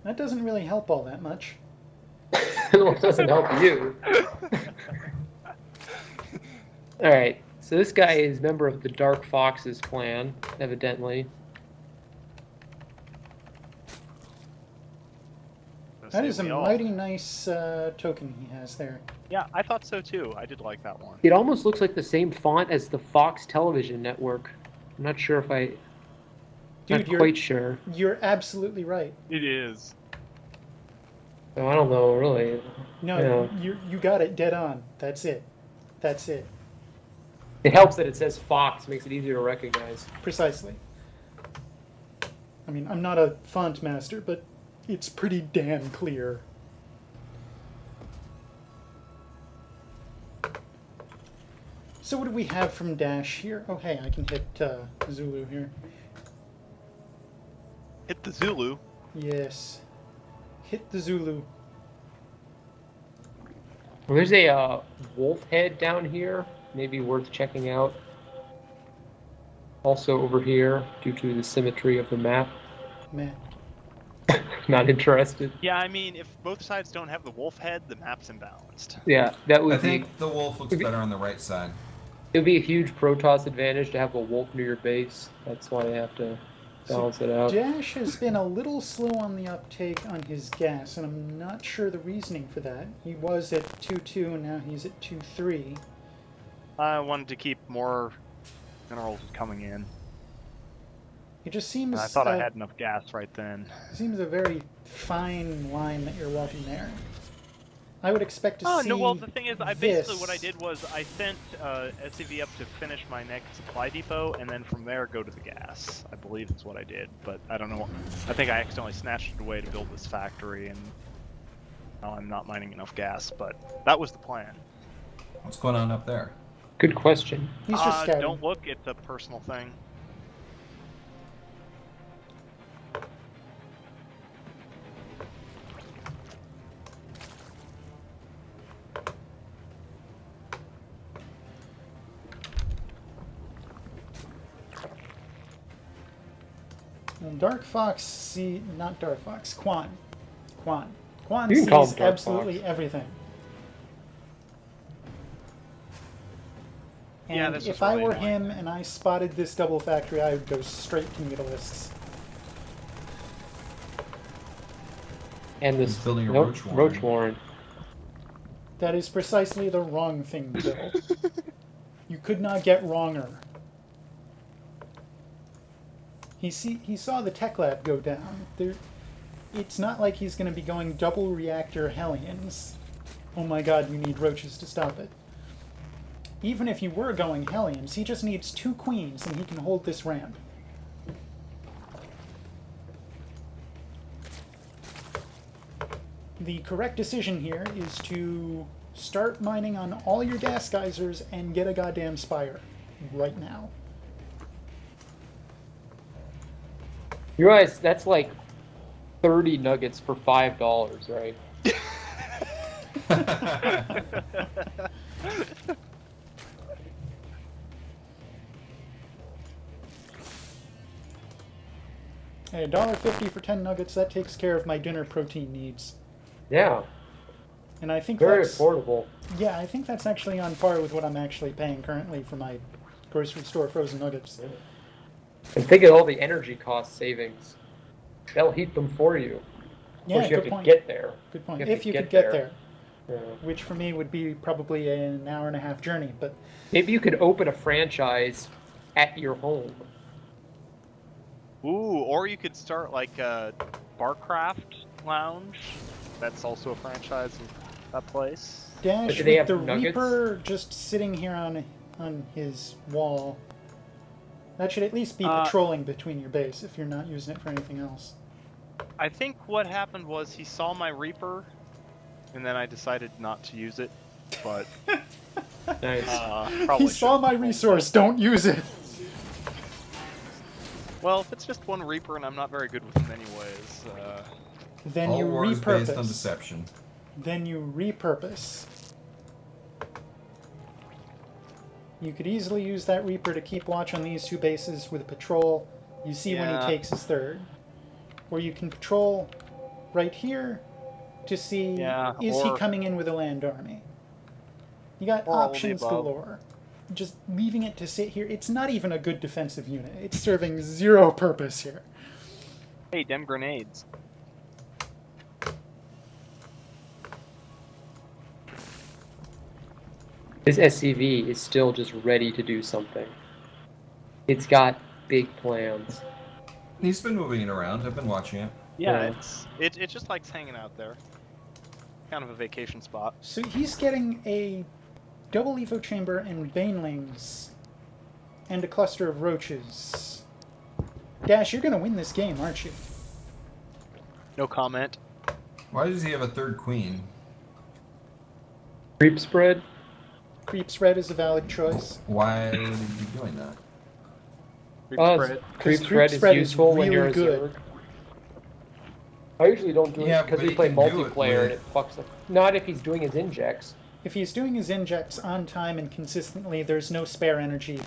That doesn't really help all that much. Well, it doesn't help you. All right. So this guy is a member of the Dark Foxes clan, evidently. So That say is a we all. mighty nice token he has there. Yeah, I thought so too. I did like that one. It almost looks like the same font as the Fox Television Network. I'm not sure if I. Dude, Not you're quite sure. you're absolutely right. It is. So I don't know, really. No, you got it dead on. That's it. That's it. It helps that it says Fox, makes it easier to recognize. Precisely. I mean, I'm not a font master, but it's pretty damn clear. So what do we have from Dash here? Oh, hey, I can hit Zulu here. Hit the Zulu. Yes. Hit the Zulu. Well, there's a wolf head down here, maybe worth checking out. Also over here, due to the symmetry of the map. Meh. Not interested. Yeah, I mean, if both sides don't have the wolf head, the map's imbalanced. Yeah, that would I be. think the wolf looks better on the right side. It would be a huge Protoss advantage to have a wolf near your base. That's why I have to balance it out. Dash has been a little slow on the uptake on his gas, and I'm not sure the reasoning for that. He was at 2.2 and now he's at 2.3. I wanted to keep more minerals coming in. It just seems I thought I had enough gas right then. seems a very fine line that you're walking there. I would expect to Oh, see no, well, the thing is, basically what I this. did was I sent SCV up to finish my next supply depot, and then from there go to the gas. I believe is what I did, but I don't know. I think I accidentally snatched it away to build this factory, and now I'm not mining enough gas, but that was the plan. What's going on up there? Good question. He's just scouting. Don't look, it's a personal thing. And Dark Fox not Dark Fox, Quan. Quan You can call him sees Dark absolutely Fox. everything. And Yeah, that's if just I really were annoying. him and I spotted this double factory, I would go straight to mutalisks. And this He's building a nope, roach warren. roach warren. That is precisely the wrong thing to build. You could not get wronger. He saw the tech lab go down. It's not like he's going to be going double reactor Hellions. Oh my god, you need roaches to stop it. Even if you were going Hellions, he just needs 2 queens and he can hold this ramp. The correct decision here is to start mining on all your gas geysers and get a goddamn spire right now. You realize that's like 30 nuggets for $5, right? Hey, $1.50 for 10 nuggets, that takes care of my dinner protein needs. Yeah, And I think very that's... affordable. Yeah, I think that's actually on par with what I'm actually paying currently for my grocery store frozen nuggets. And think of all the energy cost savings. They'll heat them for you. Of Yeah, course, you good have point. to get there. Good point. You have If to you get could get there. there. Yeah. Which for me would be probably an hour-and-a-half journey, but Maybe you could open a franchise at your home. Ooh, or you could start like a Barcraft Lounge. That's also a franchise in that place. Dash do they with have the nuggets? Reaper just sitting here on his wall. That should at least be patrolling between your base if you're not using it for anything else. I think what happened was he saw my Reaper, and then I decided not to use it. But Nice. probably He saw should've my told resource, don't use it! Well, if it's just one Reaper and I'm not very good with them anyways, Then All you war is based on repurpose. deception. Then you repurpose. You could easily use that Reaper to keep watch on these 2 bases with a patrol. You see when he Yeah. takes his 3rd. Or you can patrol right here to see Yeah, is he or- coming in with a land army. You got Or all of the options above. galore. Just leaving it to sit here, it's not even a good defensive unit. It's serving 0 purpose here. hey, dem grenades. This SCV is still just ready to do something. It's got big plans. He's been moving it around. I've been watching it. Yeah, Yeah. it just likes hanging out there. Kind of a vacation spot. So he's getting a double evo chamber and banelings and a cluster of roaches. Dash, you're gonna win this game, aren't you? No comment. Why does he have a 3rd queen? Creep spread? Creep spread is a valid choice. Why would he be doing that? Creep spread. Creep Creep spread spread is is useful when really you're a good. Zerg. I usually don't do Yeah, it because but we he play can do it multiplayer and with- it fucks them. Not if he's doing his injects. If he's doing his injects on time and consistently, there's no spare energy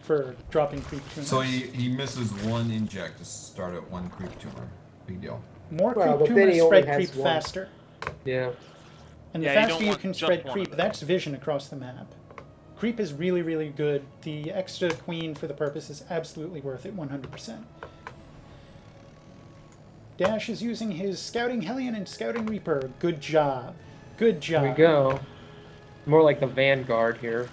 for dropping creep tumors. So he misses 1 inject to start at 1 creep tumor. Big deal. More Well, creep but then he tumors only spread has creep one. faster. Yeah. And the Yeah, you faster don't you want can just spread one creep, of it. that's vision across the map. Creep is really, really good. The extra queen for the purpose is absolutely worth it, 100%. Dash is using his Scouting Hellion and Scouting Reaper. Good job. Good job. There we go. More like the Vanguard here.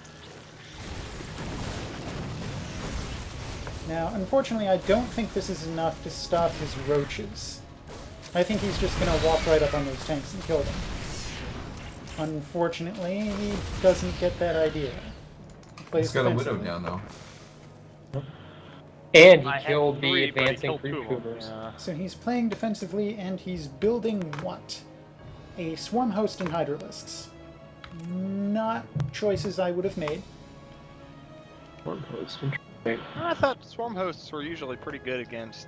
Now, unfortunately, I don't think this is enough to stop his roaches. I think he's just going to walk right up on those tanks and kill them. Unfortunately, he doesn't get that idea. He plays He's got a defensively. widow down though. And he I had killed the 3, but he advancing killed creep 2 of them. tumors. Yeah. So he's playing defensively, and he's building what? A swarm host and hydralisks. Not choices I would have made. One post. I thought swarm hosts were usually pretty good against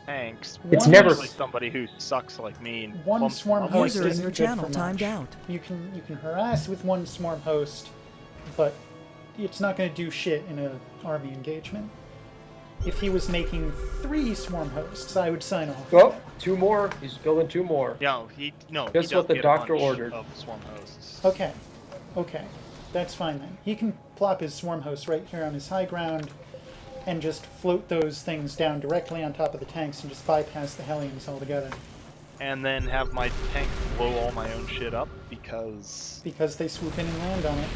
tanks. It's One- never- Usually somebody who sucks like me. And One bumps swarm them. host User in isn't your good channel for timed much. out. You can harass with one swarm host, but it's not going to do shit in an army engagement. If he was making 3 swarm hosts, I would sign off. Well, 2 more. He's building 2 more. Yeah, he Just does what the get a doctor bunch ordered. Of swarm hosts. Okay, that's fine then. He can plop his swarm host right here on his high ground and just float those things down directly on top of the tanks and just bypass the Hellions altogether. And then have my tank blow all my own shit up because Because they swoop in and land on it.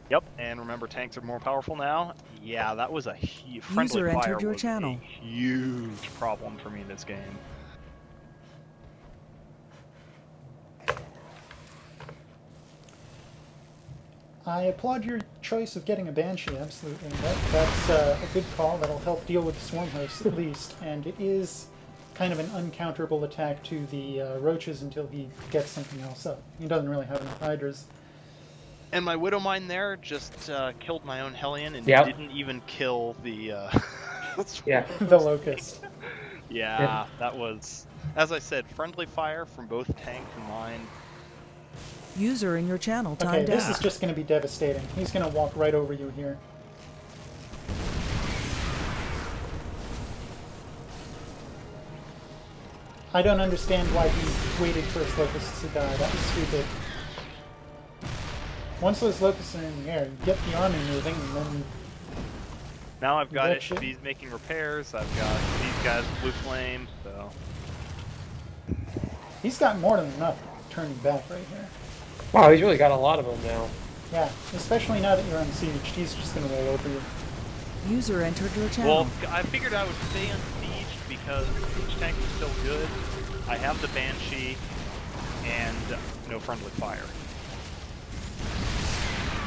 Yeah. Yep, and remember tanks are more powerful now. Yeah, that was a friendly User fire entered your was channel. a huge problem for me in this game. I applaud your choice of getting a Banshee, absolutely. That's a good call. That'll help deal with the Swarm Hosts at least. And it is kind of an uncounterable attack to the Roaches until he gets something else up. He doesn't really have enough Hydras. And my Widow Mine there just killed my own Hellion and Yep. didn't even kill the Yeah. The Locust. Yeah, that was, as I said, friendly fire from both tank and mine. User in your channel Okay, timed this out. is just going to be devastating. He's going to walk right over you here. I don't understand why he waited for his Locusts to die. That was stupid. Once those Locusts are in the air, you get the army moving, and then Now I've got Betcha. HVs making repairs, I've got these guys Blue Flame, so... he's got more than enough turning back right here. Wow, he's really got a lot of them now. Yeah, especially now that you're unsieged, he's just going to roll over you. User entered your channel. Well, I figured I would stay unsieged because siege tank was still good. I have the Banshee and no friendly fire.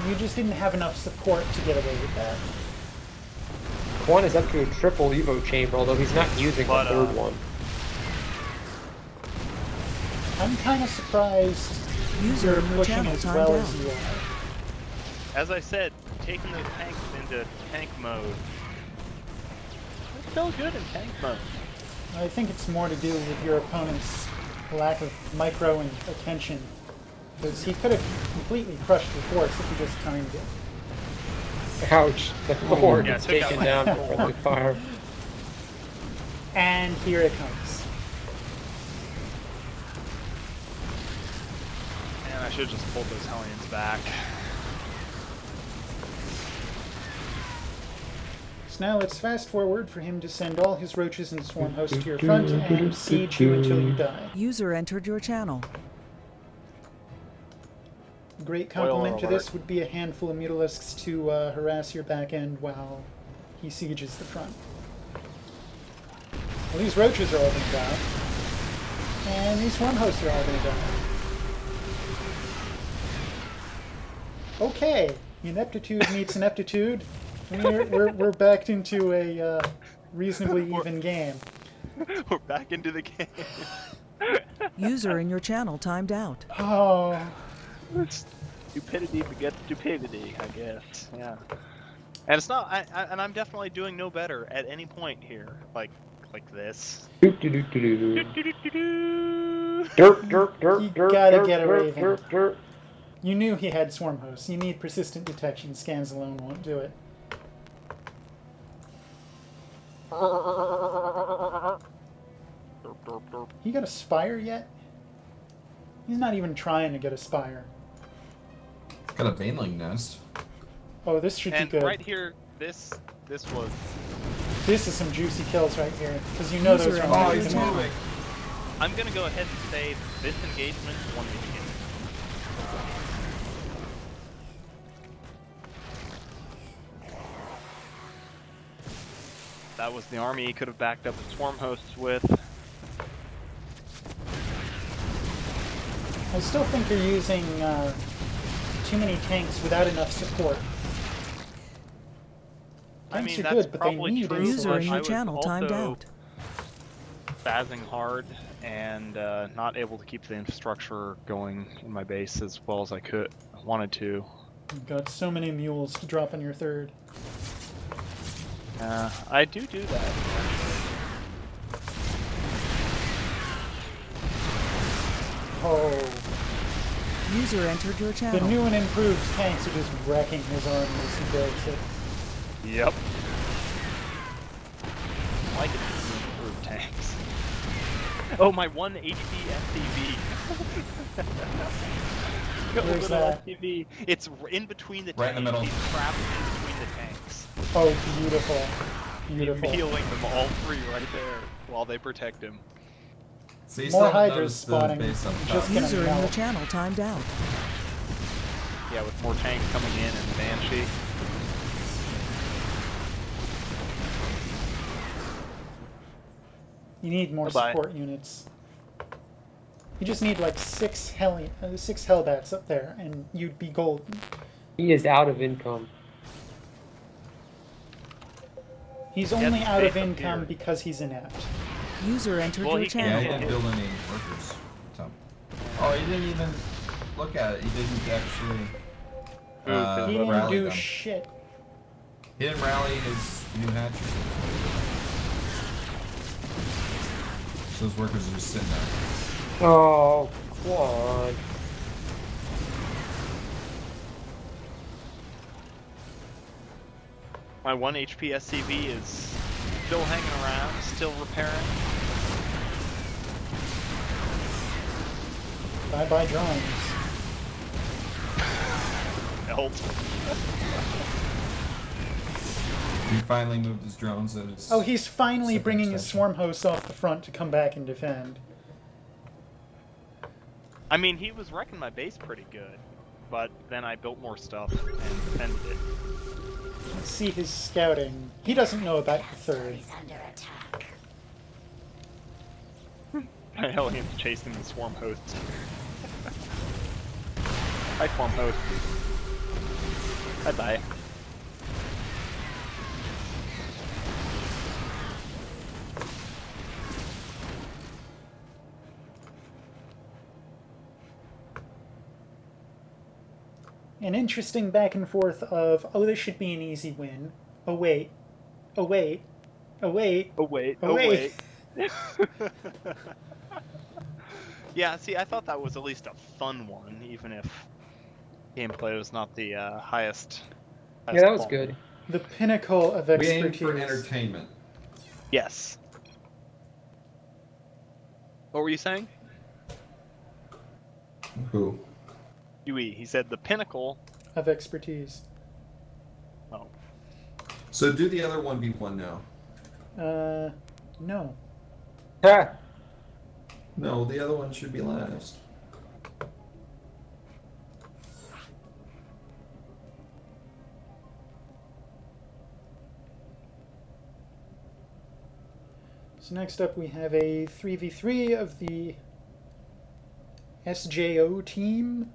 You just didn't have enough support to get away with that. Quan is up to a triple Evo chamber, although he's not using But, the third one. I'm kind of surprised User you're in your pushing channel as timed well out. as you are. As I said, taking those tanks into tank mode. It's still good in tank mode. I think it's more to do with your opponent's lack of micro and attention. Because he could have completely crushed your force if he just timed it. Ouch. The Thor Yeah, gets took out taken my down for Thor. friendly fire. And here it comes. And I should have just pulled those Hellions back. So now let's fast forward for him to send all his Roaches and Swarm Hosts to your front and siege you until you die. User entered your channel. A great complement to alert. this would be a handful of Mutalisks to harass your back end while he sieges the front. Well, these Roaches are all going to die. And these Swarm Hosts are all going to die. Okay, ineptitude meets ineptitude. We're backed into a reasonably even game. We're back into the game. User in your channel timed out. Oh, Stupidity begets stupidity, I guess. Yeah. And it's not. And I'm definitely doing no better at any point here. Like this. Doo-doo-doo-doo-doo. Do-do-do-do-do. Derp, derp, derp, You derp, gotta derp, get a derp, Raven. derp, derp. you knew he had Swarm Hosts. You need persistent detection. Scans alone won't do it. Derp, derp, derp. He got a Spire yet? He's not even trying to get a Spire. Got a Baneling nest. Oh, this should And be good. right here, this was. This is some juicy kills right here. Because you know those User are entered not your even channel. moving. I'm gonna go ahead and say this engagement won me the game. That was the army he could have backed up the Swarm Hosts with. I still think you're using too many tanks without enough support. I Tanks mean, are that's good, but they probably need true. User in insulation. your I was channel timed also- out. Spazzing hard and not able to keep the infrastructure going in my base as well as I wanted to. You've got so many mules to drop on your third. I do that. Actually. Oh, User entered your the channel. new and improved tanks are just wrecking his army as he breaks it. Yep. I like it when you improve tanks. Oh, my 1 HP SCV. Where's that? SCV. It's in between the Right in the tanks. middle. He's trapped in between the tanks. Oh, beautiful. Beautiful. Healing them all three right there while they protect him. So you More still haven't Hydras noticed the spawning. base up Just top. gonna User in your melt. channel timed out. Yeah, with more tanks coming in and Banshee. You need more Bye-bye. support units. You just need like six Hellbats up there, and you'd be golden. He is out of income. He's Yeah, only the out of space up income here. because he's inept. User entered Well, your he can't Yeah, channel. he Yeah. didn't build any workers. So. Oh, he didn't even look at it. He didn't actually He Well, didn't rally do them. shit. He didn't rally his new hatchery. So those workers are just sitting there. Oh, Quad. My 1 HP SCV is still hanging around, still repairing. Bye-bye drones. Help. He finally moved his drones. At his Oh, he's finally second bringing his extension. swarm hosts off the front to come back and defend. I mean, he was wrecking my base pretty good, but then I built more stuff and defended it. Let's see his scouting. He doesn't know about the third. My Hellions chasing the swarm hosts. Hi, swarm host. Bye-bye. An interesting back and forth of, oh, this should be an easy win. Oh, wait. Oh, wait. Oh, wait. Oh wait, Oh, wait. Yeah, see, I thought that was at least a fun one, even if gameplay was not the highest. Yeah, that was quality. good. The pinnacle of We aim expertise. for entertainment. Yes. What were you saying? Who? Yui, he said the pinnacle. Of expertise. Oh. So do the other 1v1 now. No. Ha! No, the other one should be last. So next up we have a 3v3 of the SJO team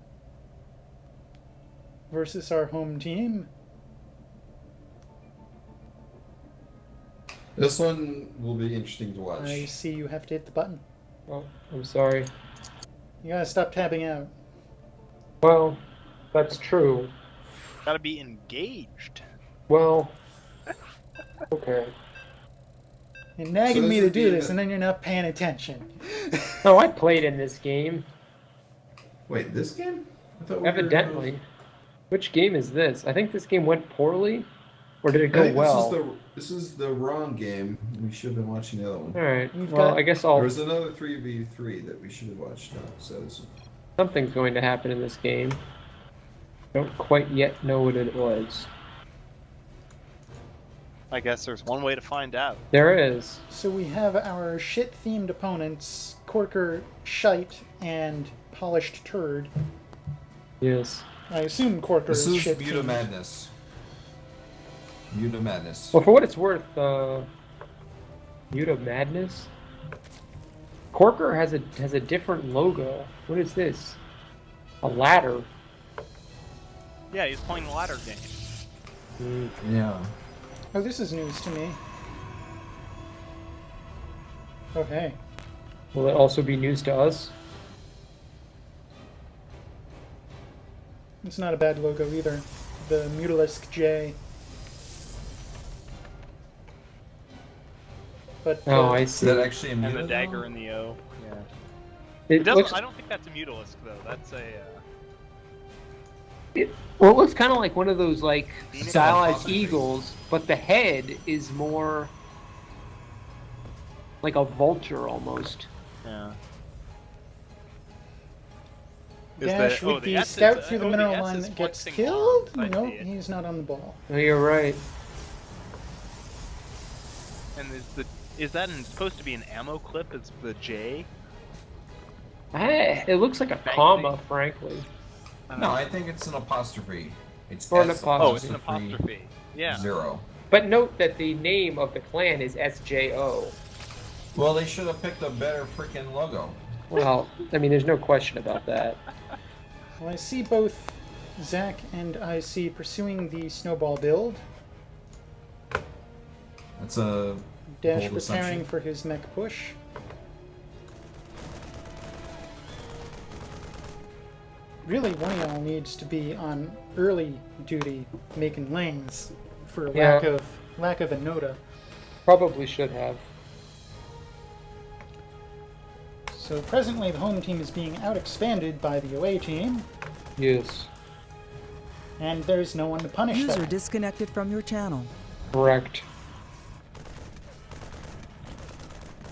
versus our home team. This one will be interesting to watch. I see you have to hit the button. Oh, I'm sorry. You gotta stop tabbing out. Well, that's true. Gotta be engaged. Well, okay. You're nagging So me this to is do the this, end and then you're not paying attention. No, I played in this game. Wait, this game? I thought we Evidently. Which game is this? I think this game went poorly, or did it I go think well? this is the wrong game. We should have been watching the other one. All right. We've Well, got- I guess There I'll. was another 3v3 that we should have watched. So this Something's going to happen in this game. Don't quite yet know what it was. I guess there's one way to find out. There is. So we have our shit-themed opponents, Corker, Shite, and Polished Turd. Yes. I assume Corker This is is shit-themed. Muta Madness. Muta Madness. Well, for what it's worth, Muta Madness. Corker has a different logo. What is this? A ladder. Yeah, he's playing the ladder game. Yeah. Oh, this is news to me. Okay. Will it also be news to us? It's not a bad logo either. The Mutalisk J. But Oh, I Is see. that actually a And Muta? the dagger though? and the O. Yeah. It It doesn't. looks. I don't think that's a mutalisk though. That's a. Well, it looks kind of like one of those like Phoenix? stylized Possibly. eagles, but the head is more like a vulture almost. Yeah. Is Dash the- with oh, the S is- scout through the oh, mineral S line is that gets flexing killed? arms, I Nope, see it. he's not on the ball. Oh, you're right. And is that supposed to be an ammo clip? It's the J. It looks like a Magazine. comma, frankly. No, I think it's an apostrophe. It's Or an S Oh, it's an apostrophe apostrophe. Yeah. 0. But note that the name of the clan is SJO. Well, they should have picked a better freaking logo. Well, I mean, there's no question about that. Well, I see both Zach and IC pursuing the snowball build. That's a Dash bold preparing assumption. for his mech push. Really, one of y'all needs to be on early duty making lanes for Yeah. lack of a nota. Probably should have. So presently the home team is being out-expanded by the away team, Yes. and there's no one to punish User that. disconnected from your channel. Correct.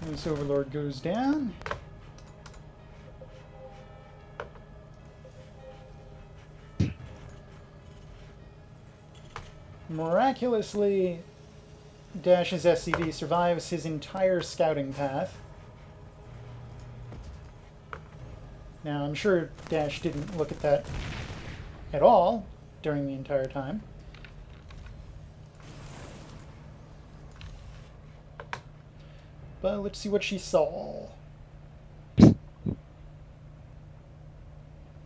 This Overlord goes down. Miraculously, Dash's SCV survives his entire scouting path. Now, I'm sure Dash didn't look at that at all during the entire time. But let's see what she saw.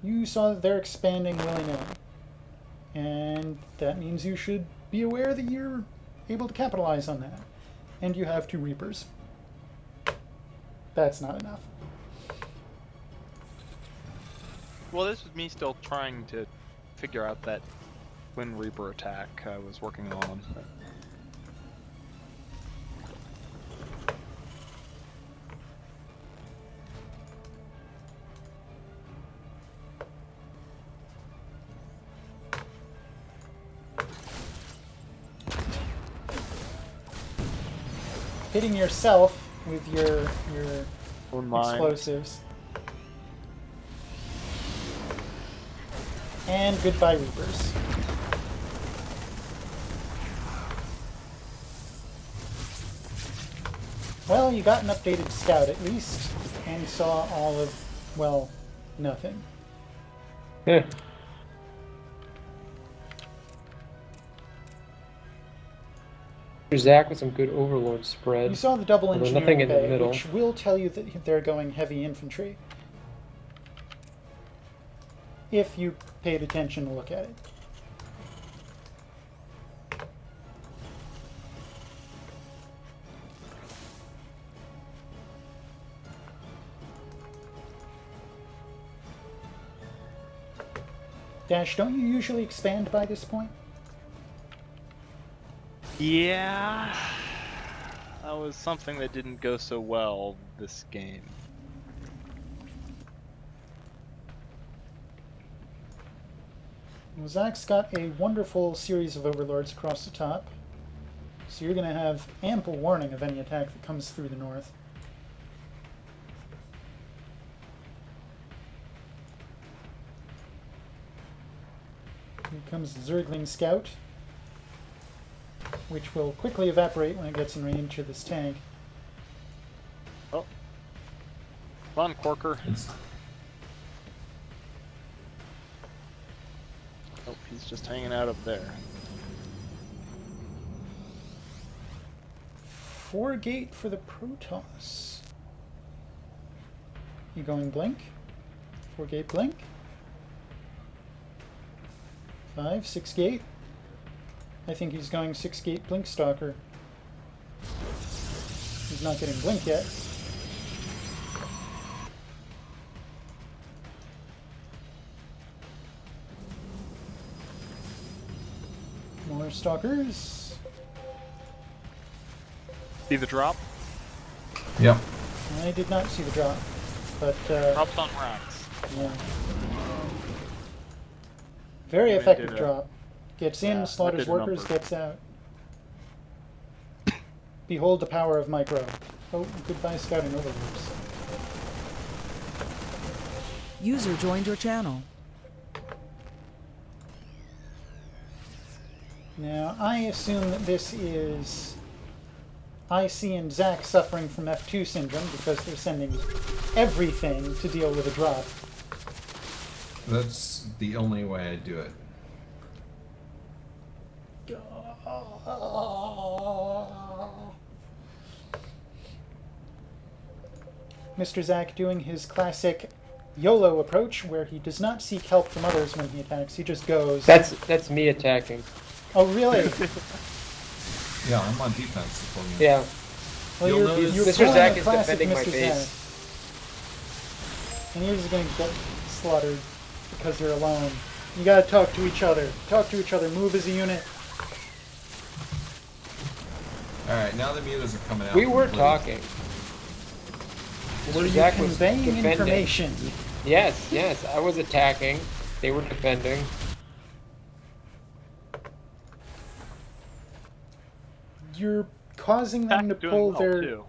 You saw that they're expanding willy-nilly. And that means you should be aware that you're able to capitalize on that. And you have 2 Reapers. That's not enough. Well, this is me still trying to figure out that Twin Reaper attack I was working on. Hitting yourself with your Own mind. explosives. And goodbye, Reapers. Well, you got an updated scout at least, and saw all of, well, nothing. Yeah. Zach with some good Overlord spread. You saw the double There's engineering nothing in the bay, middle. which will tell you that they're going heavy infantry. If you paid attention to look at it. Dash, don't you usually expand by this point? Yeah, that was something that didn't go so well this game. Well, Zach's got a wonderful series of overlords across the top, so you're going to have ample warning of any attack that comes through the north. Here comes the Zergling Scout, which will quickly evaporate when it gets in range of this tank. Oh, come on, Corker. It's, Oh, he's just hanging out up there. 4 gate for the Protoss. You going blink? 4 gate blink. 5, 6 gate. I think he's going 6 gate blink stalker. He's not getting blink yet. More stalkers. See the drop? yep. I did not see the drop, but Drops on racks. yeah. Very Even effective did a- drop. Gets in, Yeah, that slaughters did a workers, number. gets out. Behold the power of micro. Oh, goodbye scouting overlords. User joined your channel. Now, I assume that this is IC and Zach suffering from F2 syndrome because they're sending everything to deal with a drop. That's the only way I do it. Mr. Zack doing his classic YOLO approach, where he does not seek help from others when he attacks. He just goes. That's me attacking. Oh, really? Yeah, I'm on defense. Supporting you. Yeah. Well, You'll you're notice- Mr. pulling Zack a is classic defending my Mr. base. Zack. And you're just going to get slaughtered because you're alone. You gotta talk to each other. Talk to each other. Move as a unit. Alright, now the mutas are coming out. We were completely. talking. Were Mr. you Zack was conveying defending. information? Yes. I was attacking. They were defending. You're causing them to Attack doing pull well, their... too.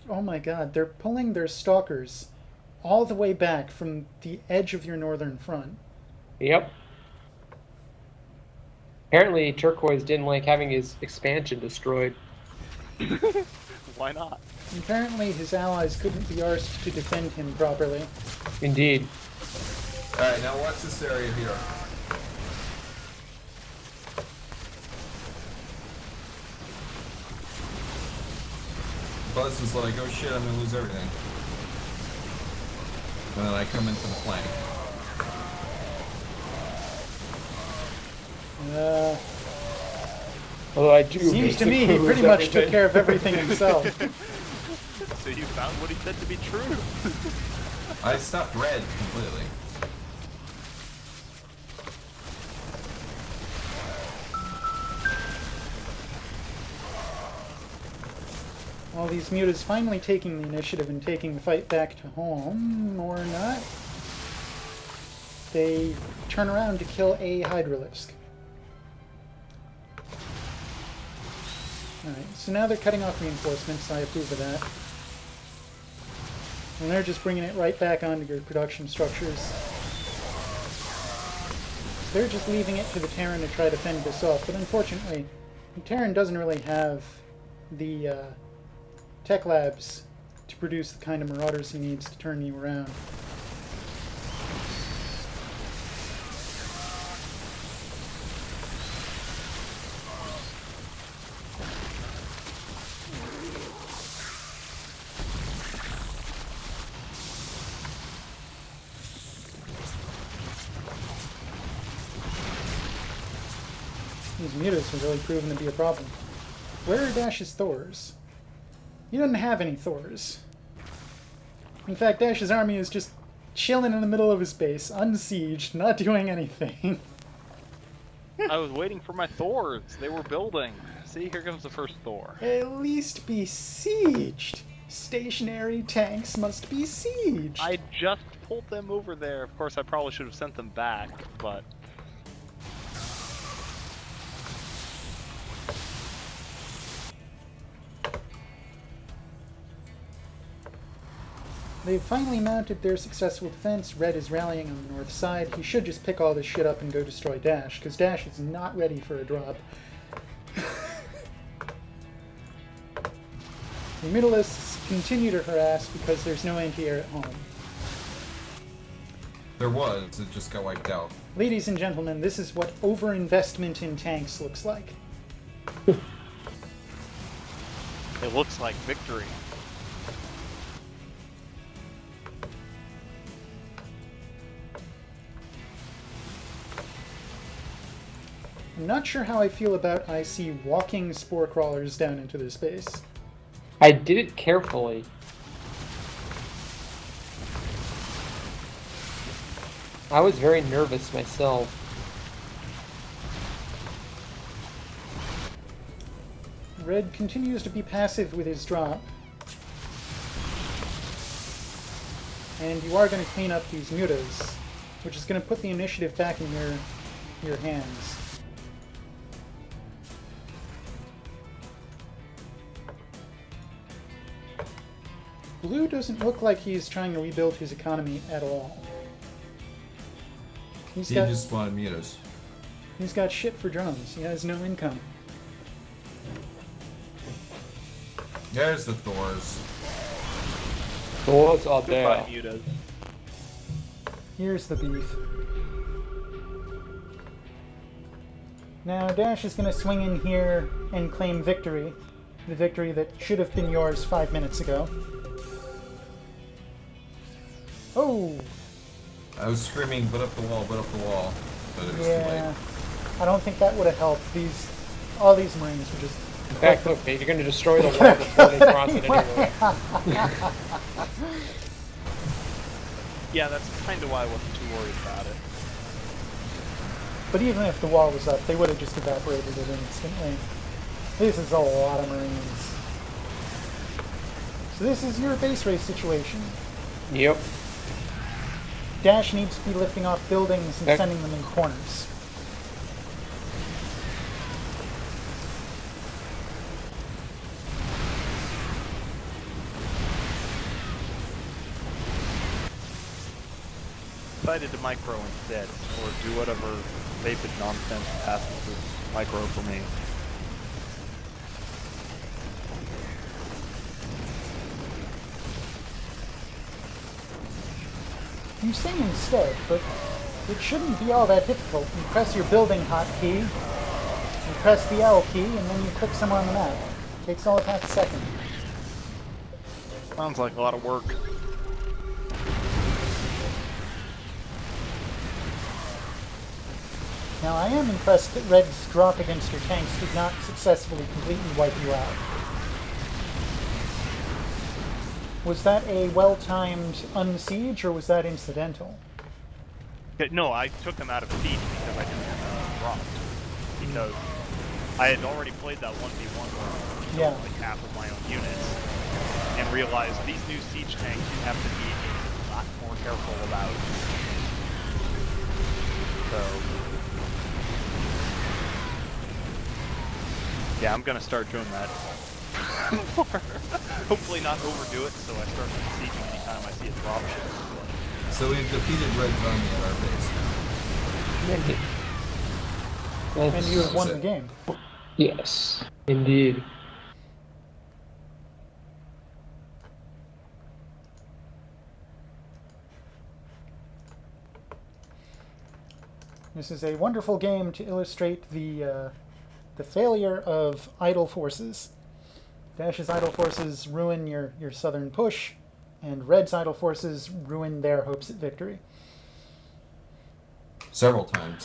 Oh my god, they're pulling their stalkers all the way back from the edge of your northern front. Yep. Apparently, Turquoise didn't like having his expansion destroyed. Why not? Apparently his allies couldn't be arsed to defend him properly. Indeed. Alright, now watch this area here. Buzz is like, oh shit, I'm gonna lose everything. And then I come into the flank. Although I do. Seems to me he basically pretty lose much took everything. care of everything himself. So you found what he said to be true. I stopped red completely. All these mutas finally taking the initiative and taking the fight back to home, or not. They turn around to kill a Hydralisk. Alright, so now they're cutting off reinforcements, I approve of that. And they're just bringing it right back onto your production structures. They're just leaving it to the Terran to try to fend this off, but unfortunately, the Terran doesn't really have the tech labs to produce the kind of marauders he needs to turn you around. These mutas have really proven to be a problem. Where are Dash's Thors? He doesn't have any Thors. In fact, Dash's army is just chilling in the middle of his base, unsieged, not doing anything. I was waiting for my Thors. They were building. See, here comes the first Thor. At least be sieged. Stationary tanks must be sieged. I just pulled them over there. Of course, I probably should have sent them back, but... They've finally mounted their successful defense. Red is rallying on the north side. He should just pick all this shit up and go destroy Dash, because Dash is not ready for a drop. The Middleists continue to harass because there's no anti-air at home. There was, it just got wiped out. Ladies and gentlemen, this is what overinvestment in tanks looks like. It looks like victory. I'm not sure how I feel about I see walking spore crawlers down into this base. I did it carefully. I was very nervous myself. Red continues to be passive with his drop. And you are going to clean up these mutas, which is going to put the initiative back in your hands. Blue doesn't look like he's trying to rebuild his economy at all. He just spawned mutas. He's got shit for drones. He has no income. There's the Thors. So what's up Goodbye, there? mutas. Here's the beef. Now Dash is going to swing in here and claim victory. The victory that should have been yours 5 minutes ago. Oh! I was screaming, "Put up the wall, put up the wall," but it was too Yeah. late. I don't think that would have helped. All these Marines were just... In fact, look, Dave, you're going to destroy the wall before they cross it anyway. Yeah, that's kind of why I wasn't too worried about it. But even if the wall was up, they would have just evaporated it instantly. This is a lot of Marines. So this is your base race situation. Yep. Dash needs to be lifting off buildings and Okay. sending them in corners. Decided to micro instead, or do whatever vapid nonsense passes as micro for me. You say instead, but it shouldn't be all that difficult. You press your building hotkey, you press the L key, and then you click somewhere on the map. Takes all of half a second. Sounds like a lot of work. Now I am impressed that Red's drop against your tanks did not successfully completely wipe you out. Was that a well-timed unsiege, or was that incidental? No, I took them out of siege because I didn't drop. Because I had already played that 1v1 where I killed Yeah. like half of my own units, and realized these new siege tanks you have to be a lot more careful about. So, yeah, I'm gonna start doing that. Hopefully not overdo it, so I start sieging anytime I see a dropship. So we've defeated Red's army at our base now. And you have won That's the it. game. Yes, indeed. This is a wonderful game to illustrate the failure of idle forces. Dash's idle forces ruin your southern push, and Red's idle forces ruin their hopes at victory. Several times.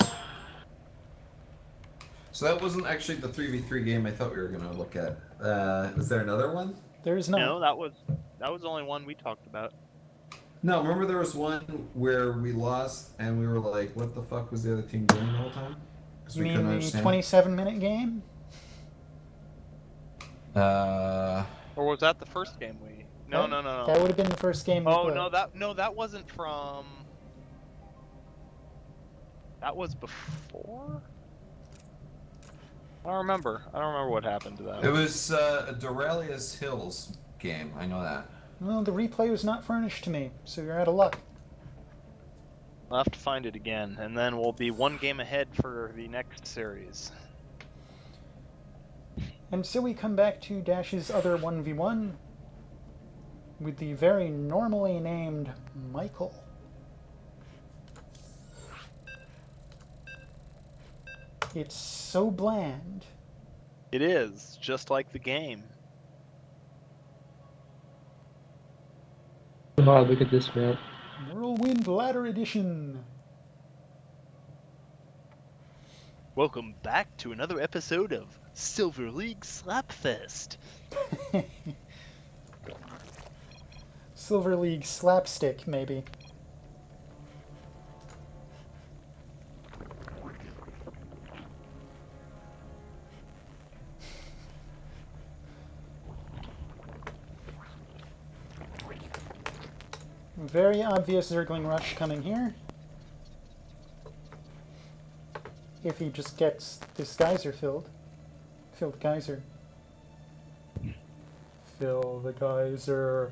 So that wasn't actually the 3v3 game I thought we were going to look at. Is there another one? There is none. No, that was the only one we talked about. No, remember there was one where we lost and we were like, what the fuck was the other team doing the whole time? 'Cause You we mean couldn't the understand. 27-minute game? Or was that the first game we? No, no, no, That no. would have been the first game we Oh played. no, that wasn't from. That was before. I don't remember. I don't remember what happened to that. It was a Dorelius Hills game. I know that. Well, the replay was not furnished to me, so you're out of luck. I'll have to find it again, and then we'll be one game ahead for the next series. And so we come back to Dash's other 1v1 with the very normally named Michael. It's so bland. It is just like the game. Wow, look at this map. Whirlwind Ladder Edition. Welcome back to another episode of Silver League Slapfest. Silver League Slapstick, maybe. Very obvious Zergling rush coming here. If he just gets this geyser filled. Fill the geyser. Fill the geyser.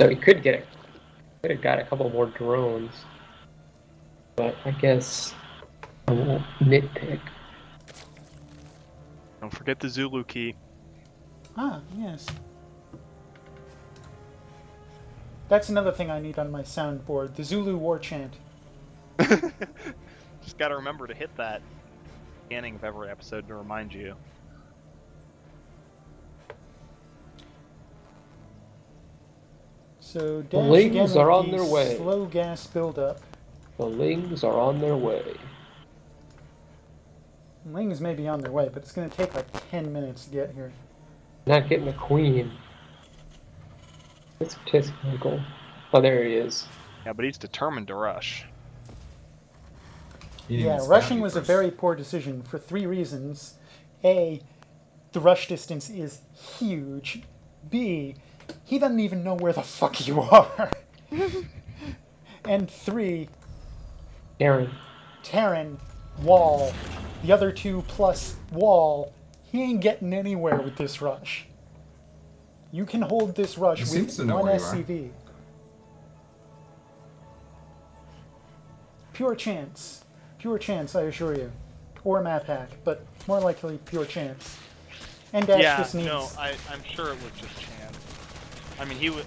So we could have got a couple more drones. But I guess I won't nitpick. Don't forget the Zulu key. Ah, yes. That's another thing I need on my soundboard. The Zulu war chant. Just gotta remember to hit that. beginning of every episode to remind you. So The dash Lings again are with on the their way. slow gas buildup. The Lings are on their way. Lings may be on their way, but it's going to take like 10 minutes to get here. Not getting a queen. It's a tisk Michael. Oh, there he is. Yeah, but he's determined to rush. He didn't Yeah, even scout rushing you was a first. very poor decision for 3 reasons. A, the rush distance is huge. B, he doesn't even know where the fuck you are. And 3, Aaron. Terran, wall. The other 2 plus wall. He ain't getting anywhere with this rush. You can hold this rush He seems with to know one where you are. SCV. Pure chance. Pure chance, I assure you. Or map hack, but more likely pure chance. And Dash Yeah, just needs... no, I'm sure it was just chance. I mean, he was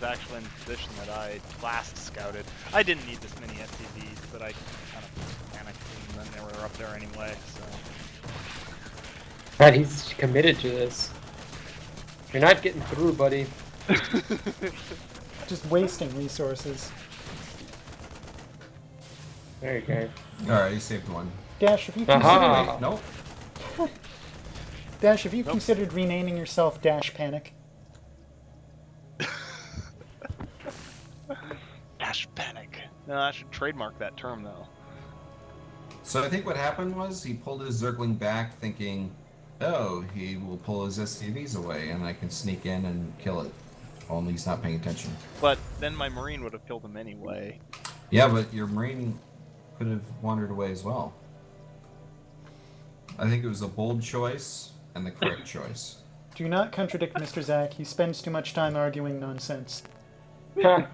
actually in the position that I last scouted. I didn't need this many SCVs, but I kind of panicked and then they were up there anyway, so... God, he's committed to this. You're not getting through, buddy. Just wasting resources. There you go. Alright, you saved one. Dash, have you Aha! considered... Nope. Dash, have you Nope. considered renaming yourself Dash Panic? Dash panic. No, I should trademark that term, though. So I think what happened was he pulled his Zergling back thinking, oh, he will pull his SCVs away and I can sneak in and kill it. Only he's not paying attention. But then my Marine would have killed him anyway. Yeah, but your Marine could have wandered away as well. I think it was a bold choice and the correct choice. Do not contradict Mr. Zack. He spends too much time arguing nonsense. Ha.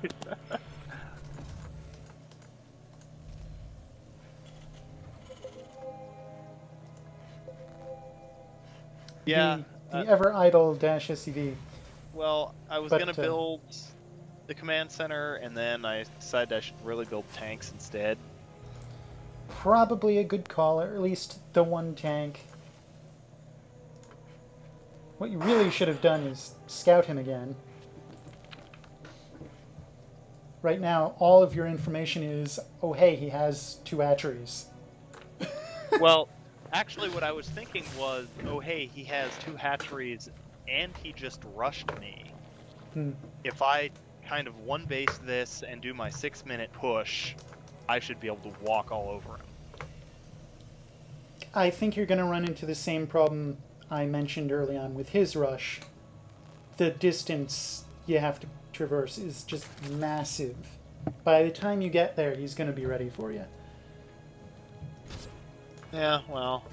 Yeah. The ever idle Dash SCV. Well, I was But, gonna build the command center, and then I decided I should really build tanks instead. Probably a good call, or at least the one tank. What you really should have done is scout him again. Right now, all of your information is, oh hey, he has 2 hatcheries. Well, actually, what I was thinking was, oh hey, he has 2 hatcheries, and he just rushed me. Hmm. If I kind of one base this and do my 6-minute push, I should be able to walk all over him. I think you're going to run into the same problem I mentioned early on with his rush. The distance you have to traverse is just massive. By the time you get there, he's going to be ready for you. Yeah, well,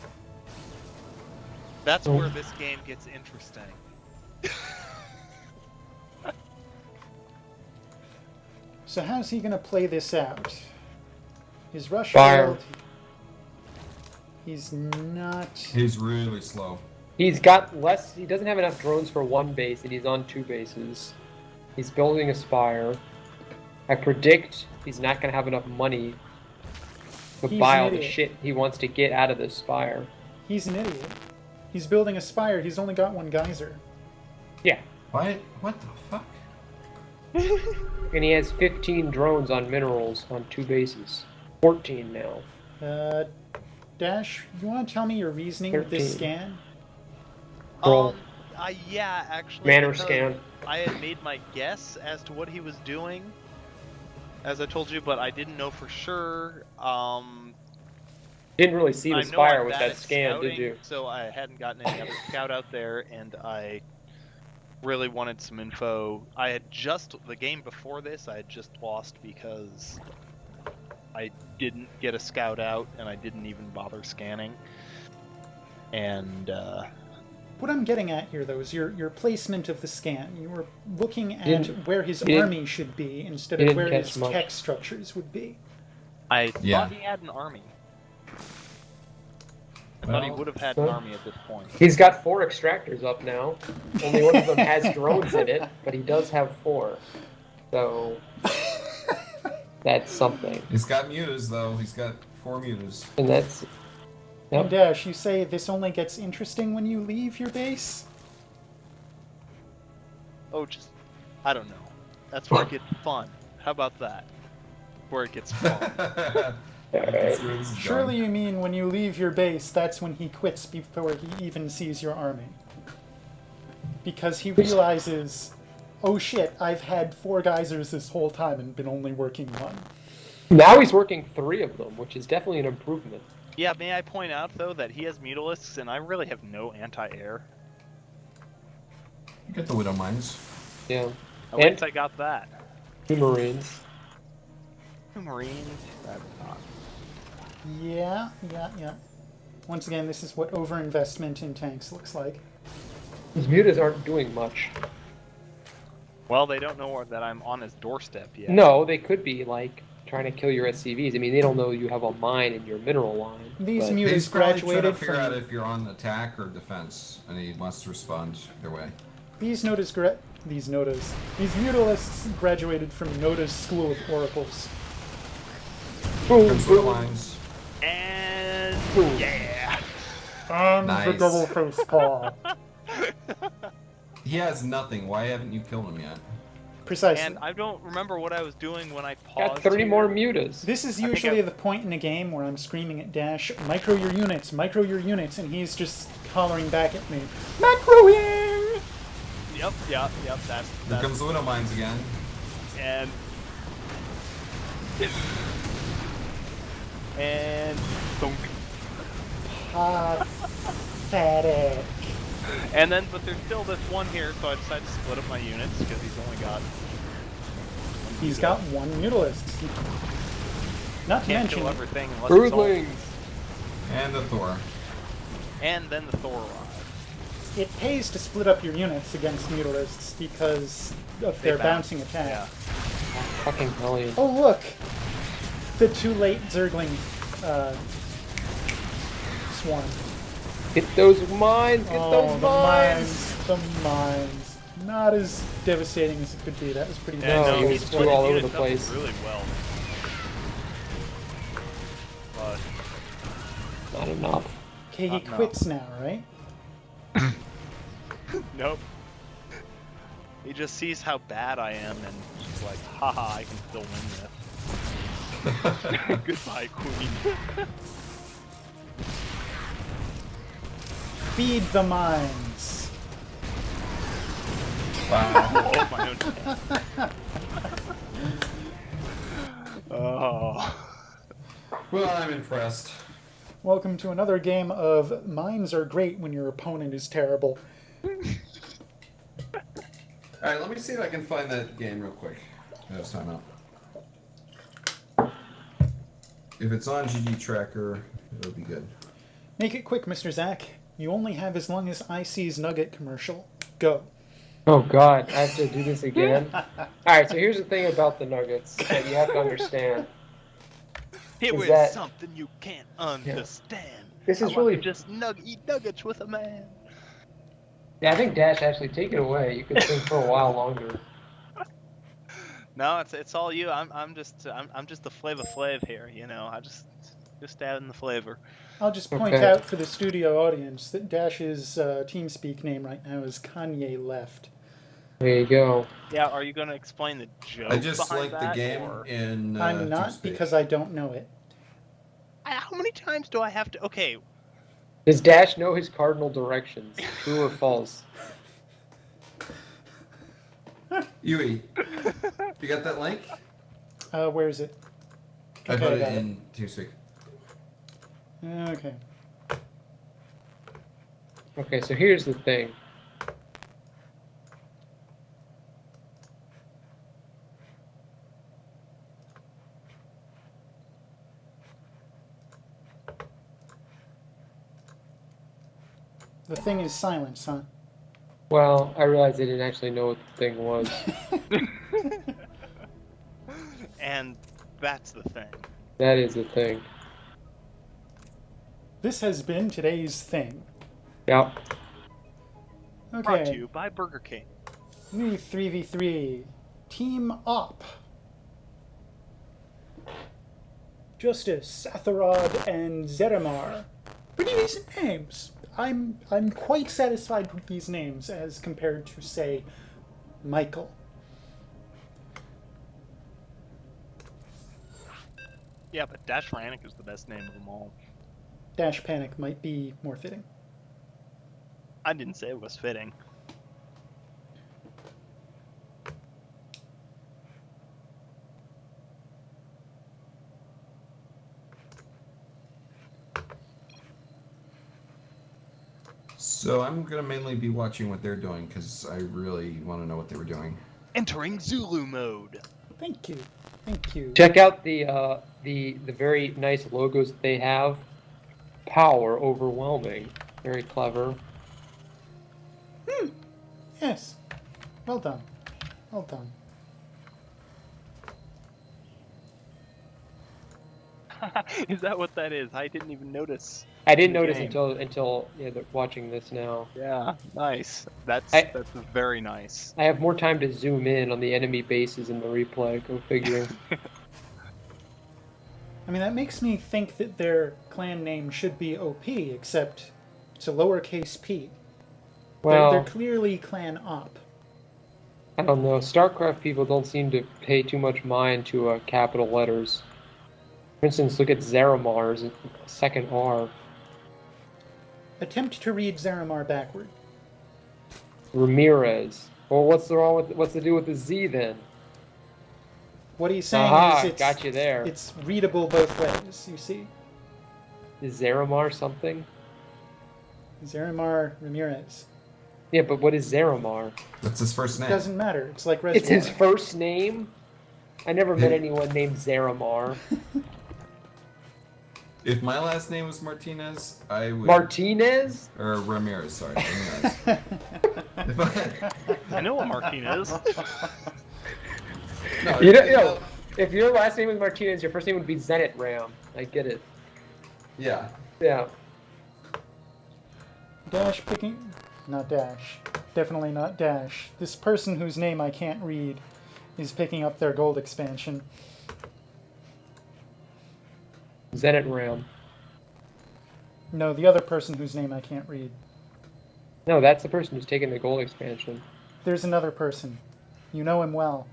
that's where this game gets interesting. So how's he going to play this out? His rush Fire. failed. He's not... He's really slow. He's got less. He doesn't have enough drones for 1 base, and he's on 2 bases. He's building a spire. I predict he's not going to have enough money to He's buy an all the idiot. shit he wants to get out of this spire. He's an idiot. He's building a spire. He's only got 1 geyser. Yeah. What the fuck? And he has 15 drones on minerals on 2 bases. 14 now. Dash, you want to tell me your reasoning with this 13. scan? Roll. Yeah, actually. Manor because scan. I had made my guess as to what he was doing, as I told you, but I didn't know for sure. Didn't really see I the know spire I'm with bad that at scan, scouting, did you? So I hadn't gotten any other scout out there, and I really wanted some info. I had just, the game before this, I had just lost because I didn't get a scout out, and I didn't even bother scanning. And, What I'm getting at here, though, is your placement of the scan. You were looking at Didn't- where his didn't- army should be instead you of didn't where catch his much. tech structures would be. I Yeah. thought he had an army. I thought he Well, would have had an army at this point. He's got 4 extractors up now. Only one of them has drones in it, but he does have 4. So that's something. He's got mutas though. He's got 4 mutas. And And Dash, you say this only gets interesting when you leave your base? Oh, I don't know. That's where it gets fun. How about that? Where it gets fun. That's where this is Surely going. you mean when you leave your base, that's when he quits before he even sees your army. Because he realizes, oh shit, I've had 4 geysers this whole time and been only working 1. Now he's working 3 of them, which is definitely an improvement. Yeah, may I point out, though, that he has Mutalisks, and I really have no anti-air. You get the Widow Mines. Yeah. At least I got that. 2 Marines. 2 Marines? That's not... Yeah. Once again, this is what overinvestment in tanks looks like. His mutas aren't doing much. Well, they don't know that I'm on his doorstep yet. No, they could be, like, trying to kill your SCVs. I mean, they don't know you have a mine in your mineral line. These but- mutas He's probably trying to graduated figure out from... if you're on attack or defense, and he wants to respond either way. These mutalisks graduated from Noda's School of Oracles. Boom, Comes Widow boom. Mines. And... Boom. yeah! And Nice. the double face paw. He has nothing. Why haven't you killed him yet? Precisely. And I don't remember what I was doing when I paused Got 30 here. more mutas. This is think usually I've- the point in a game where I'm screaming at Dash, micro your units, and he's just hollering back at me, macroing! Yep, Here that's... comes the Widow Mines again. And... and... thunk. Pathetic. And then, but there's still this one here, so I decided to split up my units, because he's only got... He's got 1 mutalist. Not to Can't kill mention, everything unless it's all... Broodlings. And the Thor. And then the Thor arrives. it pays to split up your units against mutalists because of They their bounce. bouncing attack. Yeah. Fucking brilliant. Oh look! The too late Zergling swarm. Get those mines! Get Oh, those the mines! The mines. Not as devastating as it could be. That was pretty Yeah, No, no, devastating. he's he's two split all his over the units up place. really well. But Not enough. Okay, he no. quits now, right? nope. He just sees how bad I am and just like, haha, I can still win this. Goodbye, Queen. Feed the mines. Wow. Oh, my own Oh. Well, I'm impressed. Welcome to another game of Mines Are Great When Your Opponent Is Terrible. Alright, let me see if I can find that game real quick. Let's time out. If it's on GG Tracker, it'll be good. Make it quick, Mr. Zach. You only have as long as IC's Nugget commercial. Go. Oh god, I have to do this again? Alright, so here's the thing about the Nuggets that you have to understand. It Is was that- something you can't understand. This is I really... want to just eat nuggets with a man. Yeah, I think Dash actually take it away. You could think for a while longer. No, it's all you. I'm just the Flava Flav here, you know. I just adding the flavor. I'll just point Okay. out for the studio audience that Dash's TeamSpeak name right now is Kanye Left. There you go. Yeah, are you going to explain the joke I just behind linked the that, game or- in I'm not TeamSpeak. because I don't know it. How many times do I have to? Okay, Does Dash know his cardinal directions? True or false? Yui, you got that link? Where is it? I Okay, put I it got in TeamSpeak. Okay. Okay, so here's the thing. The thing is silence, huh? Well, I realized I didn't actually know what the thing was. and that's the thing. That is the thing. This has been today's thing. Yep. Brought to Okay. you by Burger King. New 3v3. Team Op. Justice, Satharad, and Zeramar. Pretty decent names. I'm quite satisfied with these names as compared to, say, Michael. Yeah, but Dash Rannick is the best name of them all. Dash Panic might be more fitting. I didn't say it was fitting. So I'm gonna mainly be watching what they're doing because I really want to know what they were doing. Entering Zulu mode. Thank you. Thank you. Check out the very nice logos that they have. Power overwhelming. Very clever. Yes. Well done. Well done. Is that what that is? I didn't even notice. I didn't In the notice game. until watching this now. Yeah, nice. That's very nice. I have more time to zoom in on the enemy bases in the replay. Go figure. I mean, that makes me think that their clan name should be OP, except it's a lowercase p. Well, they're clearly clan op. I don't know. StarCraft people don't seem to pay too much mind to capital letters. For instance, look at Zaramar's second R. Attempt to read Zaramar backward. Ramirez. Well, what's the deal with the Z then? What he's saying Aha, is got you there. it's readable both ways, you see. Is Zaramar something? Zaramar Ramirez. Yeah, but what is Zaramar? That's his first name. Doesn't matter. It's like Reservoir. It's his first name? I never met anyone named Zaramar. If my last name was Martinez, I would. Martinez? Or Ramirez, sorry. Ramirez. I know what Martin is. No, You know, if your last name was Martinez, your first name would be Zenit Ram. I get it. Yeah. Yeah. Dash picking... Not Dash. Definitely not Dash. This person whose name I can't read is picking up their gold expansion. Zenit Ram. No, the other person whose name I can't read. No, that's the person who's taking the gold expansion. There's another person. You know him well.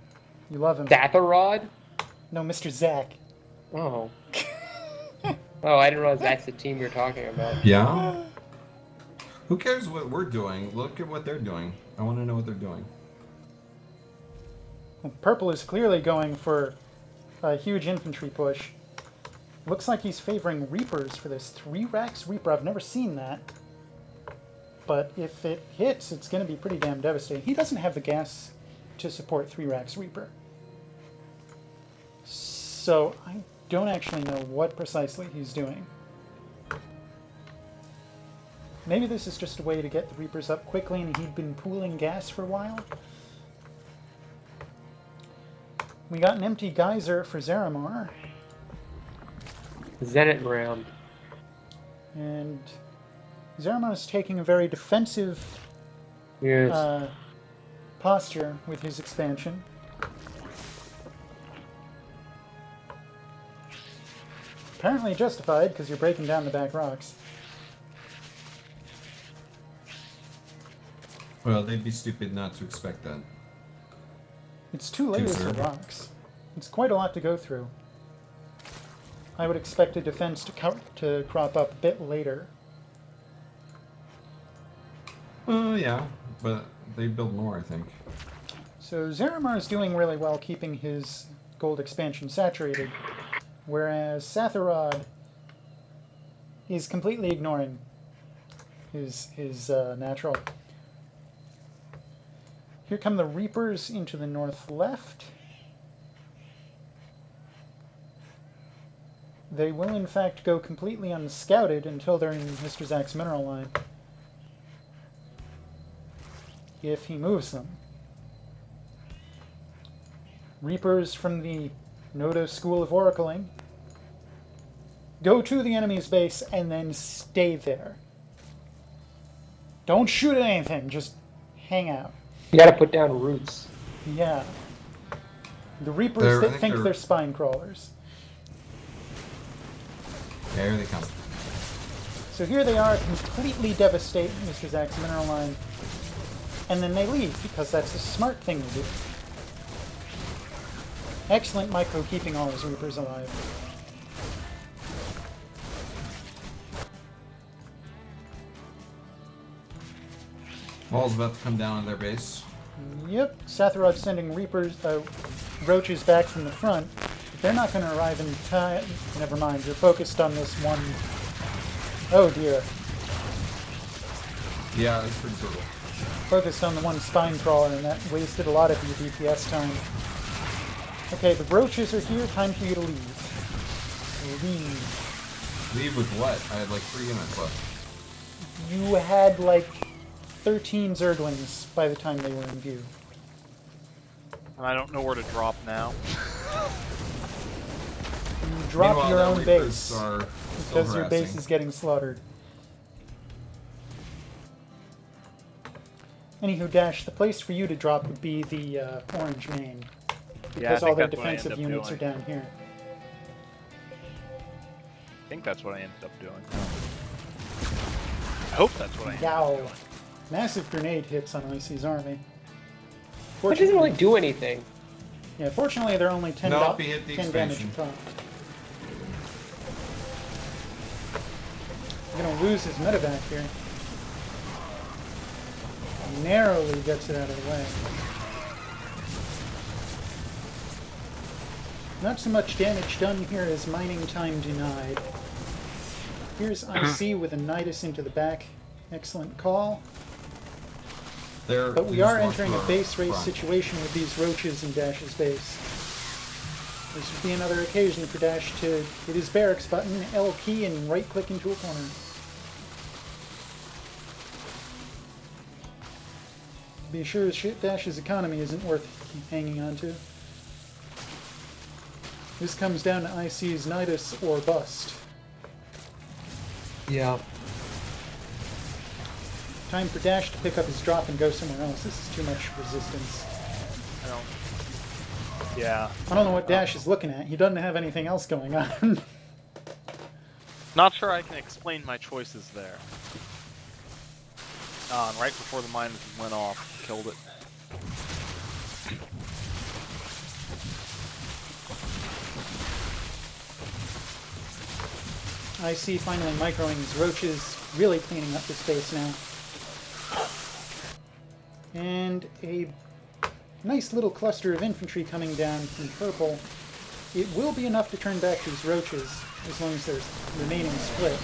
You love him. Datharod? No, Mr. Zack. Oh. Oh, I didn't realize that's the team you're talking about. Yeah? Who cares what we're doing? Look at what they're doing. I want to know what they're doing. Well, Purple is clearly going for a huge infantry push. Looks like he's favoring Reapers for this. 3 racks Reaper. I've never seen that. But if it hits, it's going to be pretty damn devastating. He doesn't have the gas to support 3 racks Reaper. So I don't actually know what precisely he's doing. Maybe this is just a way to get the Reapers up quickly and he'd been pooling gas for a while. We got an empty geyser for Zaramar. Zenit Ram. And Zaramar is taking a very defensive Yes. posture with his expansion. Apparently justified, because you're breaking down the back rocks. Well, they'd be stupid not to expect that. It's 2 layers Sir. of rocks. It's quite a lot to go through. I would expect a defense to crop up a bit later. Yeah, but they build more, I think. So Zaramar is doing really well keeping his gold expansion saturated, whereas Satharod is completely ignoring his natural. Here come the Reapers into the north left. They will in fact go completely unscouted until they're in Mr. Zack's mineral line. If he moves them. Reapers from the Noda School of Oracling go to the enemy's base and then stay there. Don't shoot at anything, just hang out. You gotta put down roots. Yeah. The Reapers I think they're spine crawlers. There they come. So here they are, completely devastate Mr. Zach's mineral line, and then they leave, because that's the smart thing to do. Excellent micro keeping all his Reapers alive. Wall's about to come down on their base. Yep, Satharod's sending Reapers, Roaches back from the front. But they're not going to arrive in time. Never mind, you're focused on this one. Oh dear. Yeah, it's pretty brutal. Focused on the one spine crawler, and that wasted a lot of your DPS time. Okay, the Roaches are here, time for you to leave. Leave. Leave with what? I had like 3 units left. You had like 13 Zerglings by the time they were in view. And I don't know where to drop now. You drop Meanwhile, your the own Reapers base are because your base harassing. is getting slaughtered. Anywho, Dash, the place for you to drop would be the orange main. Yeah, I Because all think their that's what I defensive ended up units are doing. down here. I think that's what I ended up doing. I hope that's what I ended up Yow. doing. Massive grenade hits on Icy's army. Which doesn't really do anything. Yeah, fortunately they're only 10, Nope, he hit the 10 damage expansion. a pop. He's gonna lose his medevac here. Narrowly gets it out of the way. Not so much damage done here as mining time denied. Here's IC with a Nidus into the back. Excellent call. But we are entering a base race situation with these Roaches in Dash's base. This would be another occasion for Dash to hit his barracks button, L key, and right click into a corner. Be sure Dash's economy isn't worth hanging on to. This comes down to IC's Nidus or bust. Yeah. Time for Dash to pick up his drop and go somewhere else. This is too much resistance. I don't... Yeah. I don't know what Dash is looking at. He doesn't have anything else going on. Not sure I can explain my choices there. And right before the mine went off, killed it. IC finally microing his Roaches, really cleaning up the space now. And a nice little cluster of infantry coming down from purple. It will be enough to turn back these Roaches, as long as there's remaining split.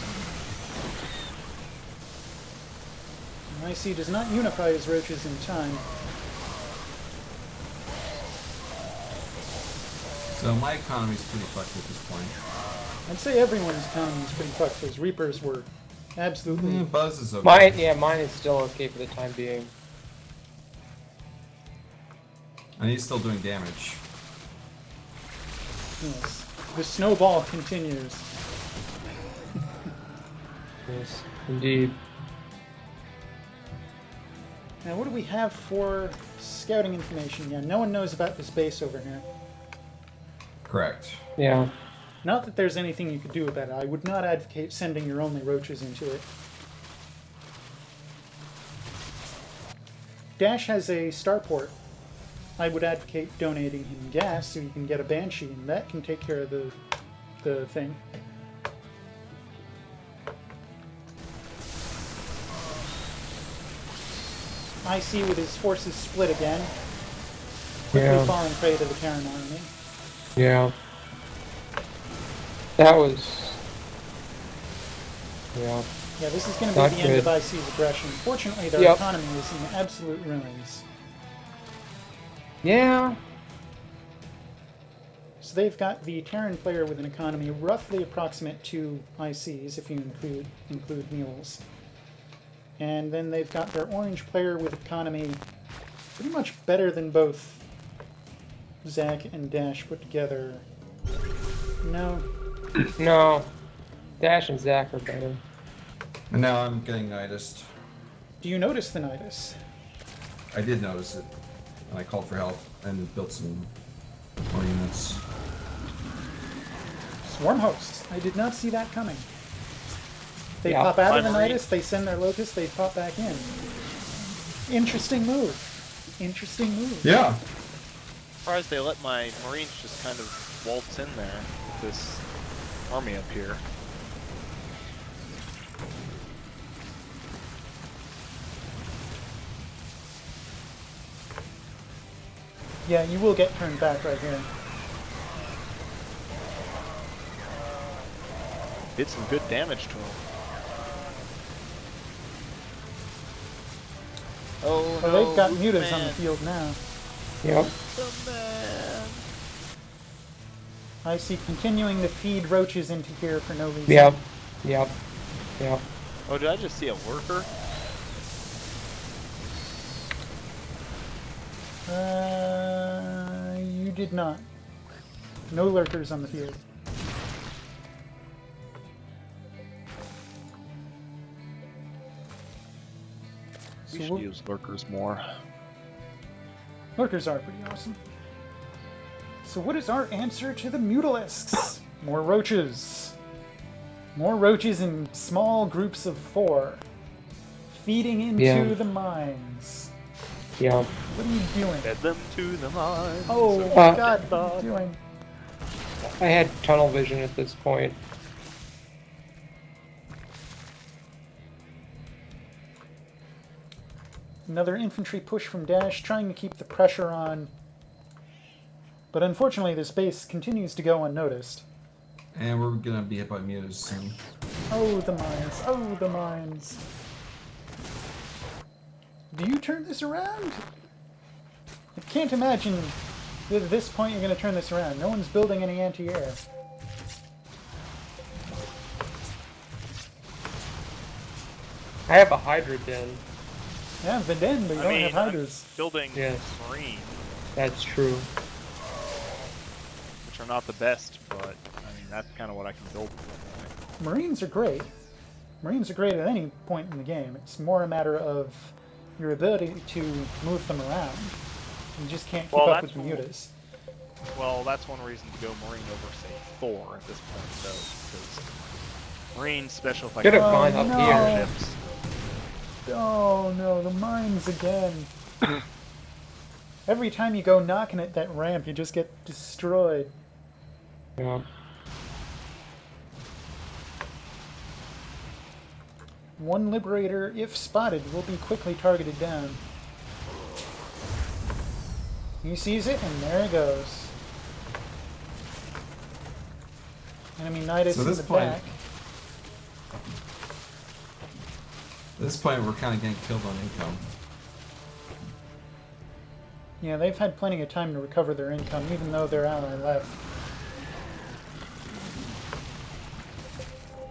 And IC does not unify his Roaches in time. So my economy's pretty fucked at this point. I'd say everyone's economy is pretty fucked. Those Reapers were absolutely... Buzz is okay. Mine is still okay for the time being. And he's still doing damage. Yes. The snowball continues. Yes, indeed. Now, what do we have for scouting information? Yeah, no one knows about this base over here. Correct. Yeah. Not that there's anything you could do about it. I would not advocate sending your only Roaches into it. Dash has a starport. I would advocate donating him gas so you can get a Banshee, and that can take care of the thing. IC with his forces split again. Quickly falling prey to the Terran army. Yeah. That was... Yeah. Yeah, this is going to be Not the end of good. IC's aggression. Fortunately, their Yep. economy is in absolute ruins. Yeah. So they've got the Terran player with an economy roughly approximate to IC's, if you include mules. And then they've got their orange player with economy pretty much better than both Zach and Dash put together. No. No. Dash and Zach are better. And now I'm getting Nidus. Do you notice the Nidus? I did notice it. And I called for help and built some more units. Swarm hosts. I did not see that coming. They Yeah. pop out of the My Marine- Nidus, they send their Locust, they pop back in. Interesting move. Interesting move. Yeah. Surprised they let my Marines just kind of waltz in there with this army up here. Yeah, you will get turned back right here. Did some good damage to him. Oh, Well, no, they've got Luke mutas on the man. field now. Yep. The man. I see continuing to feed roaches into here for no reason. Yep. Yep. Yep. Oh, did I just see a lurker? You did not. No lurkers on the field. We So should we'll- use lurkers more. Lurkers are pretty awesome. So what is our answer to the mutalisks? More roaches. More roaches in small groups of 4. Feeding into Yeah. the mines. Yep. What are you doing? Fed them to the mines. Oh Uh, god, what are you doing? I had tunnel vision at this point. Another infantry push from Dash, trying to keep the pressure on. But unfortunately, this base continues to go unnoticed. And we're gonna be hit by mutas soon. Oh, the mines. Oh, the mines. Do you turn this around? I can't imagine that at this point you're going to turn this around. No one's building any anti-air. I have a Hydra den. Yeah, Venden, but you I don't mean, have hydras. I'm building Yes. Marine, That's true. which are not the best, but I mean that's kind of what I can build with. Marines are great. Marines are great at any point in the game. It's more a matter of your ability to move them around. You just can't keep Well, up with that's the one- mutas. Well, that's one reason to go Marine over, say, Thor at this point, though, because Marine special effects Get a Oh, mine up no. here. ships. Oh no, the mines again. Every time you go knocking at that ramp, you just get destroyed. Yeah. One Liberator, if spotted, will be quickly targeted down. He sees it, and there it goes. Enemy Nidus So in this the point- back. At this point, we're kind of getting killed on income. Yeah, they've had plenty of time to recover their income, even though their ally left.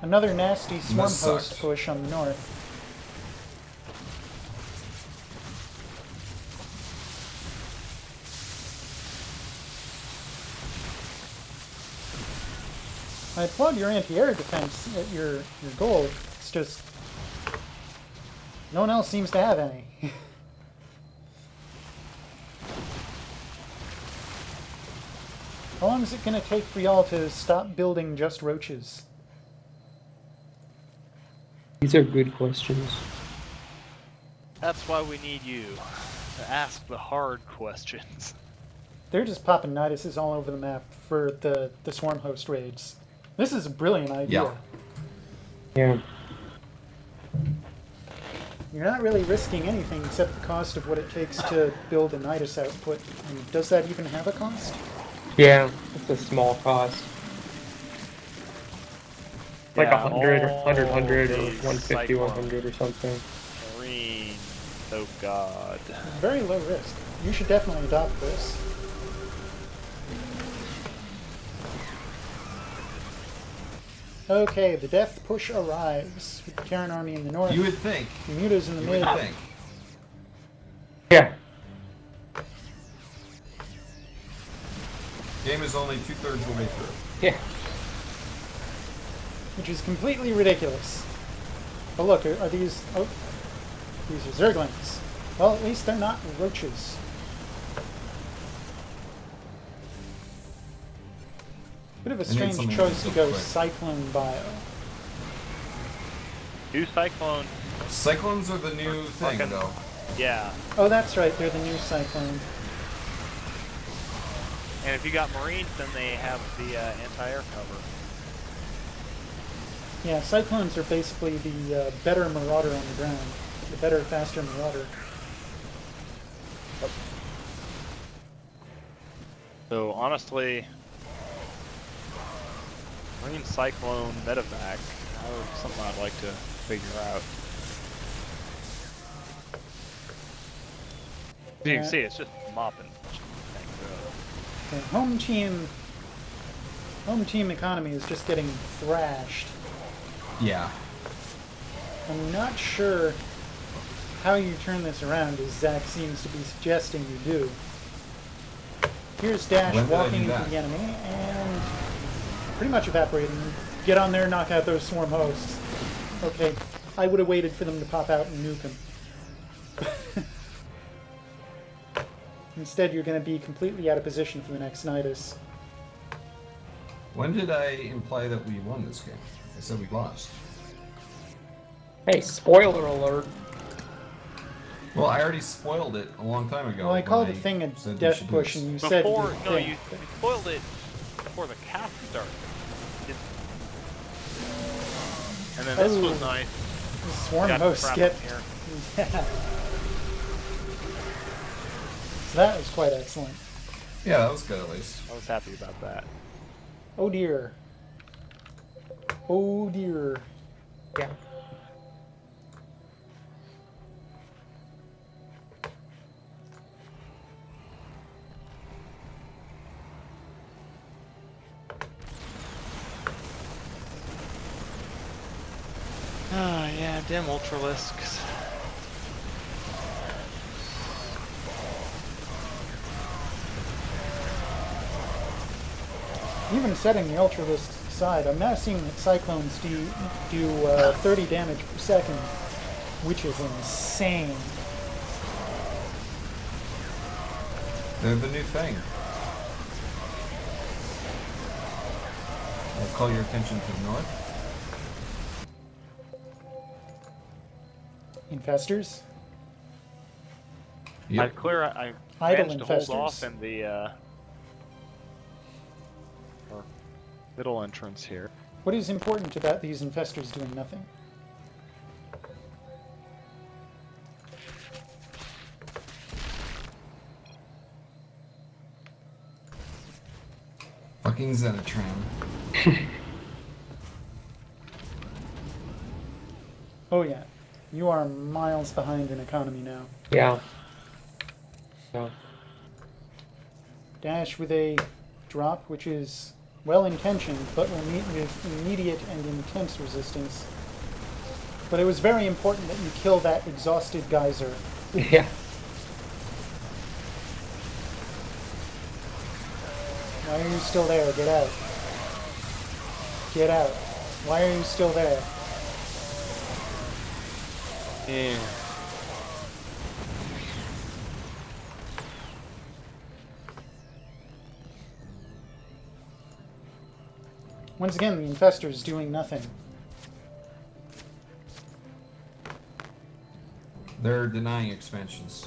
Another nasty swarm This host sucked. push on the north. I applaud your anti-air defense at your goal. It's just no one else seems to have any. How long is it going to take for y'all to stop building just roaches? These are good questions. That's why we need you to ask the hard questions. They're just popping Niduses all over the map for the swarm host raids. This is a brilliant idea. Yeah. Yeah. You're not really risking anything except the cost of what it takes to build a Nidus output. And does that even have a cost? Yeah. It's a small cost. Like Yeah, 100 or all 100 or these 150, Cyclone 100 or something. Marine. Oh god. Very low risk. You should definitely adopt this. Okay, the death push arrives with the Terran army in the north, You would think. the Mutas in the You mid. would think. Yeah. Game is only 2/3 the way through. Yeah. Which is completely ridiculous. But look, are these... Oh, these are Zerglings. Well, at least they're not roaches. Bit of a I need strange something choice to real go quick. Cyclone Bio. New Cyclone. Cyclones are the new thing, Fucking- though. Yeah. Oh, that's right. They're the new Cyclone. And if you got Marines, then they have the anti-air cover. Yeah, Cyclones are basically the better Marauder on the ground. The better, faster Marauder. So honestly, Marine Cyclone medevac, something I'd like to figure out. So you can see it's just mopping. The home team economy is just getting thrashed. Yeah. I'm not sure how you turn this around, as Zach seems to be suggesting you do. Here's Dash When did I walking do into that? the enemy and pretty much evaporating them. Get on there, knock out those swarm hosts. Okay, I would have waited for them to pop out and nuke them. Instead, you're going to be completely out of position for the next Nidus. When did I imply that we won this game? I said we lost. Hey, spoiler alert. Well, I already spoiled it a long time ago. Well, I called the when thing a said we death should do push, this. and you said Before, you no, did. you spoiled it before the cast started. And then this Oh. was nice. The swarm Got hosts crap get... in here. Yeah. So that was quite excellent. Yeah, that was good at least. I was happy about that. Oh dear. Oh dear. Yeah. Oh yeah, dim Ultralisks. Even setting the Ultralisk aside, I'm now seeing that Cyclones do 30 damage per second, which is insane. They're the new thing. I'll call your attention to the north. Infestors? I Idle managed to hold infestors. off in the or middle entrance here. What is important about these infestors doing nothing? Fucking Zenitram. Oh yeah, you are miles behind in economy now. Yeah. Yeah. Dash with a drop, which is well-intentioned, but will meet with immediate and intense resistance. But it was very important that you kill that exhausted geyser. Yeah. Why are you still there? Get out. Get out. Why are you still there? Yeah. Once again, the infestor is doing nothing. They're denying expansions.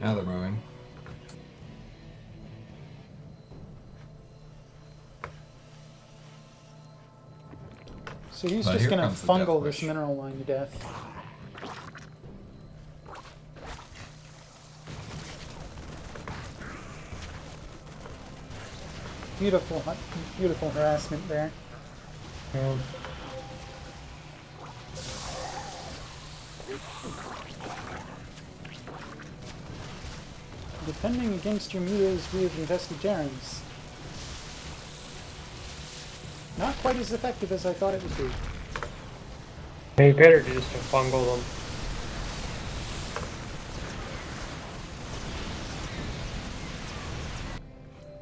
Now they're moving. So he's But just here gonna comes the death fungal this wish. mineral line to death. Beautiful harassment there. Defending against your mutas with invested Terrans. Not quite as effective as I thought it would be. Maybe better just to fungal them.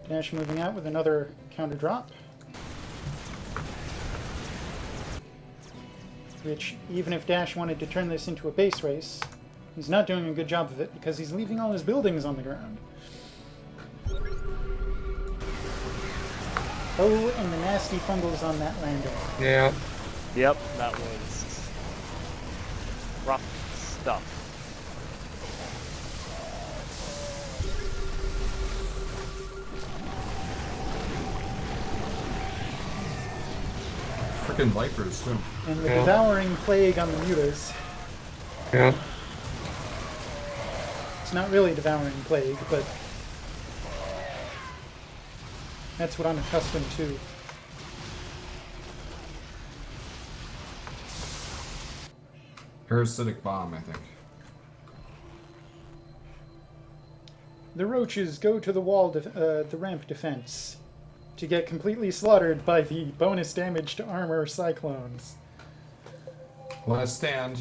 Dash moving out with another counter drop. which, even if Dash wanted to turn this into a base race, he's not doing a good job of it because he's leaving all his buildings on the ground. Oh, and the nasty fumbles on that landing. Yeah. Yep, that was rough stuff. Freaking Vipers, too. And the Yeah. devouring plague on the mutas. Yeah. It's not really devouring plague, but that's what I'm accustomed to. Parasitic bomb, I think. The roaches go to the wall, the ramp defense, to get completely slaughtered by the bonus damage to armor cyclones. Last stand.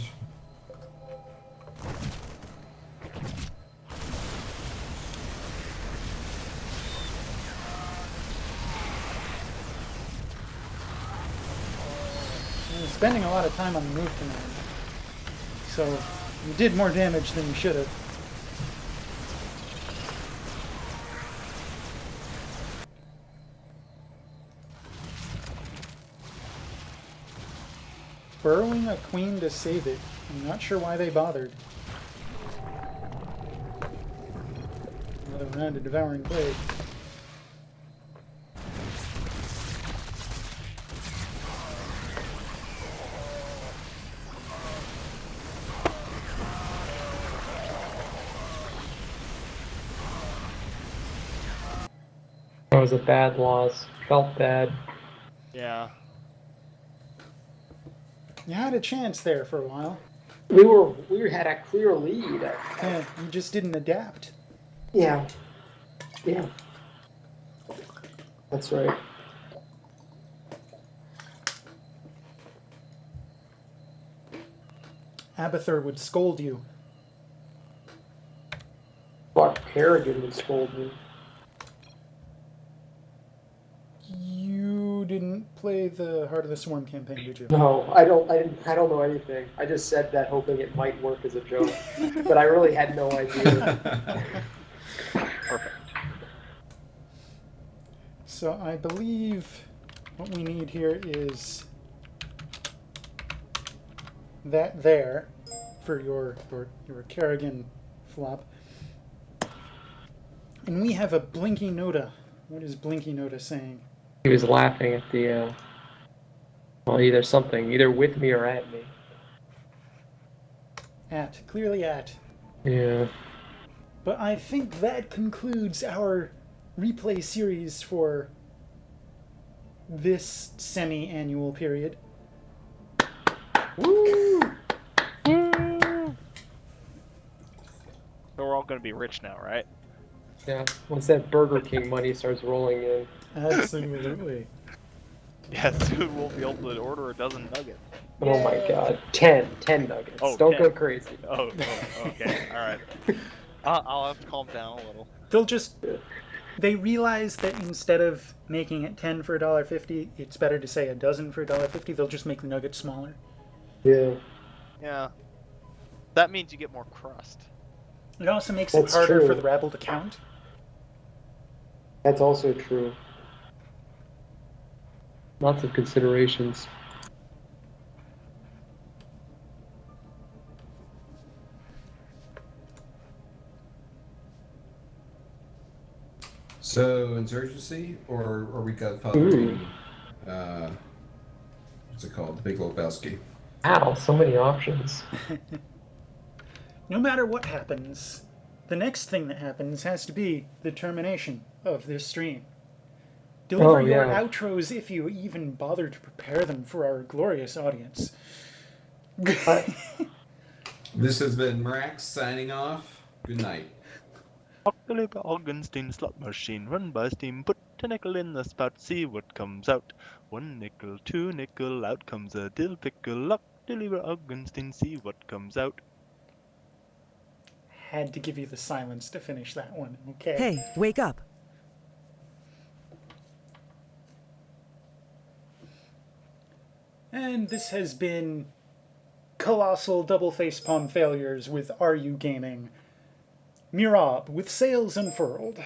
You're spending a lot of time on the move command, so you did more damage than you should have. Burrowing a queen to save it. I'm not sure why they bothered. Another round of devouring plague. That was a bad loss. Felt bad. Yeah. You had a chance there for a while. We had a clear lead. Yeah, you just didn't adapt. Yeah. Yeah. That's right. Abathur would scold you. But Kerrigan would scold me. You didn't play the Heart of the Swarm campaign, did you? No, I don't know anything. I just said that hoping it might work as a joke. But I really had no idea. Perfect. So I believe what we need here is that there for your Kerrigan flop. And we have a Blinky Noda. What is Blinky Noda saying? He was laughing at the, well, either with me or at me. Clearly at. Yeah. But I think that concludes our replay series for this semi-annual period. Woo! So we're all going to be rich now, right? Yeah. Once that Burger King money starts rolling in. Absolutely. Yeah, soon we'll be able to order a dozen nuggets. Oh my god. 10 nuggets. Oh, Don't 10. go crazy. Oh, okay. All right. I'll have to calm down a little. They realize that instead of making it 10 for $1.50, it's better to say a dozen for $1.50. They'll just make the nuggets smaller. Yeah. Yeah. That means you get more crust. It also makes That's it harder true. for the rabble to count. That's also true. Lots of considerations. So, Insurgency, or we got following, what's it called? Big Lebowski. Wow, so many options. No matter what happens, the next thing that happens has to be the termination of this stream. Deliver your outros if you even bother to prepare them for our glorious audience. This has been Marax signing off. Good night. Deliver Augenstein slot machine run by steam. Put a nickel in the spout, see what comes out. 1 nickel, 2 nickel, out comes a dill pickle. Lock, deliver Augenstein, see what comes out. Had to give you the silence to finish that one, okay? Hey, wake up. And this has been colossal double facepalm failures with Are You Gaming. Mirab with sails unfurled.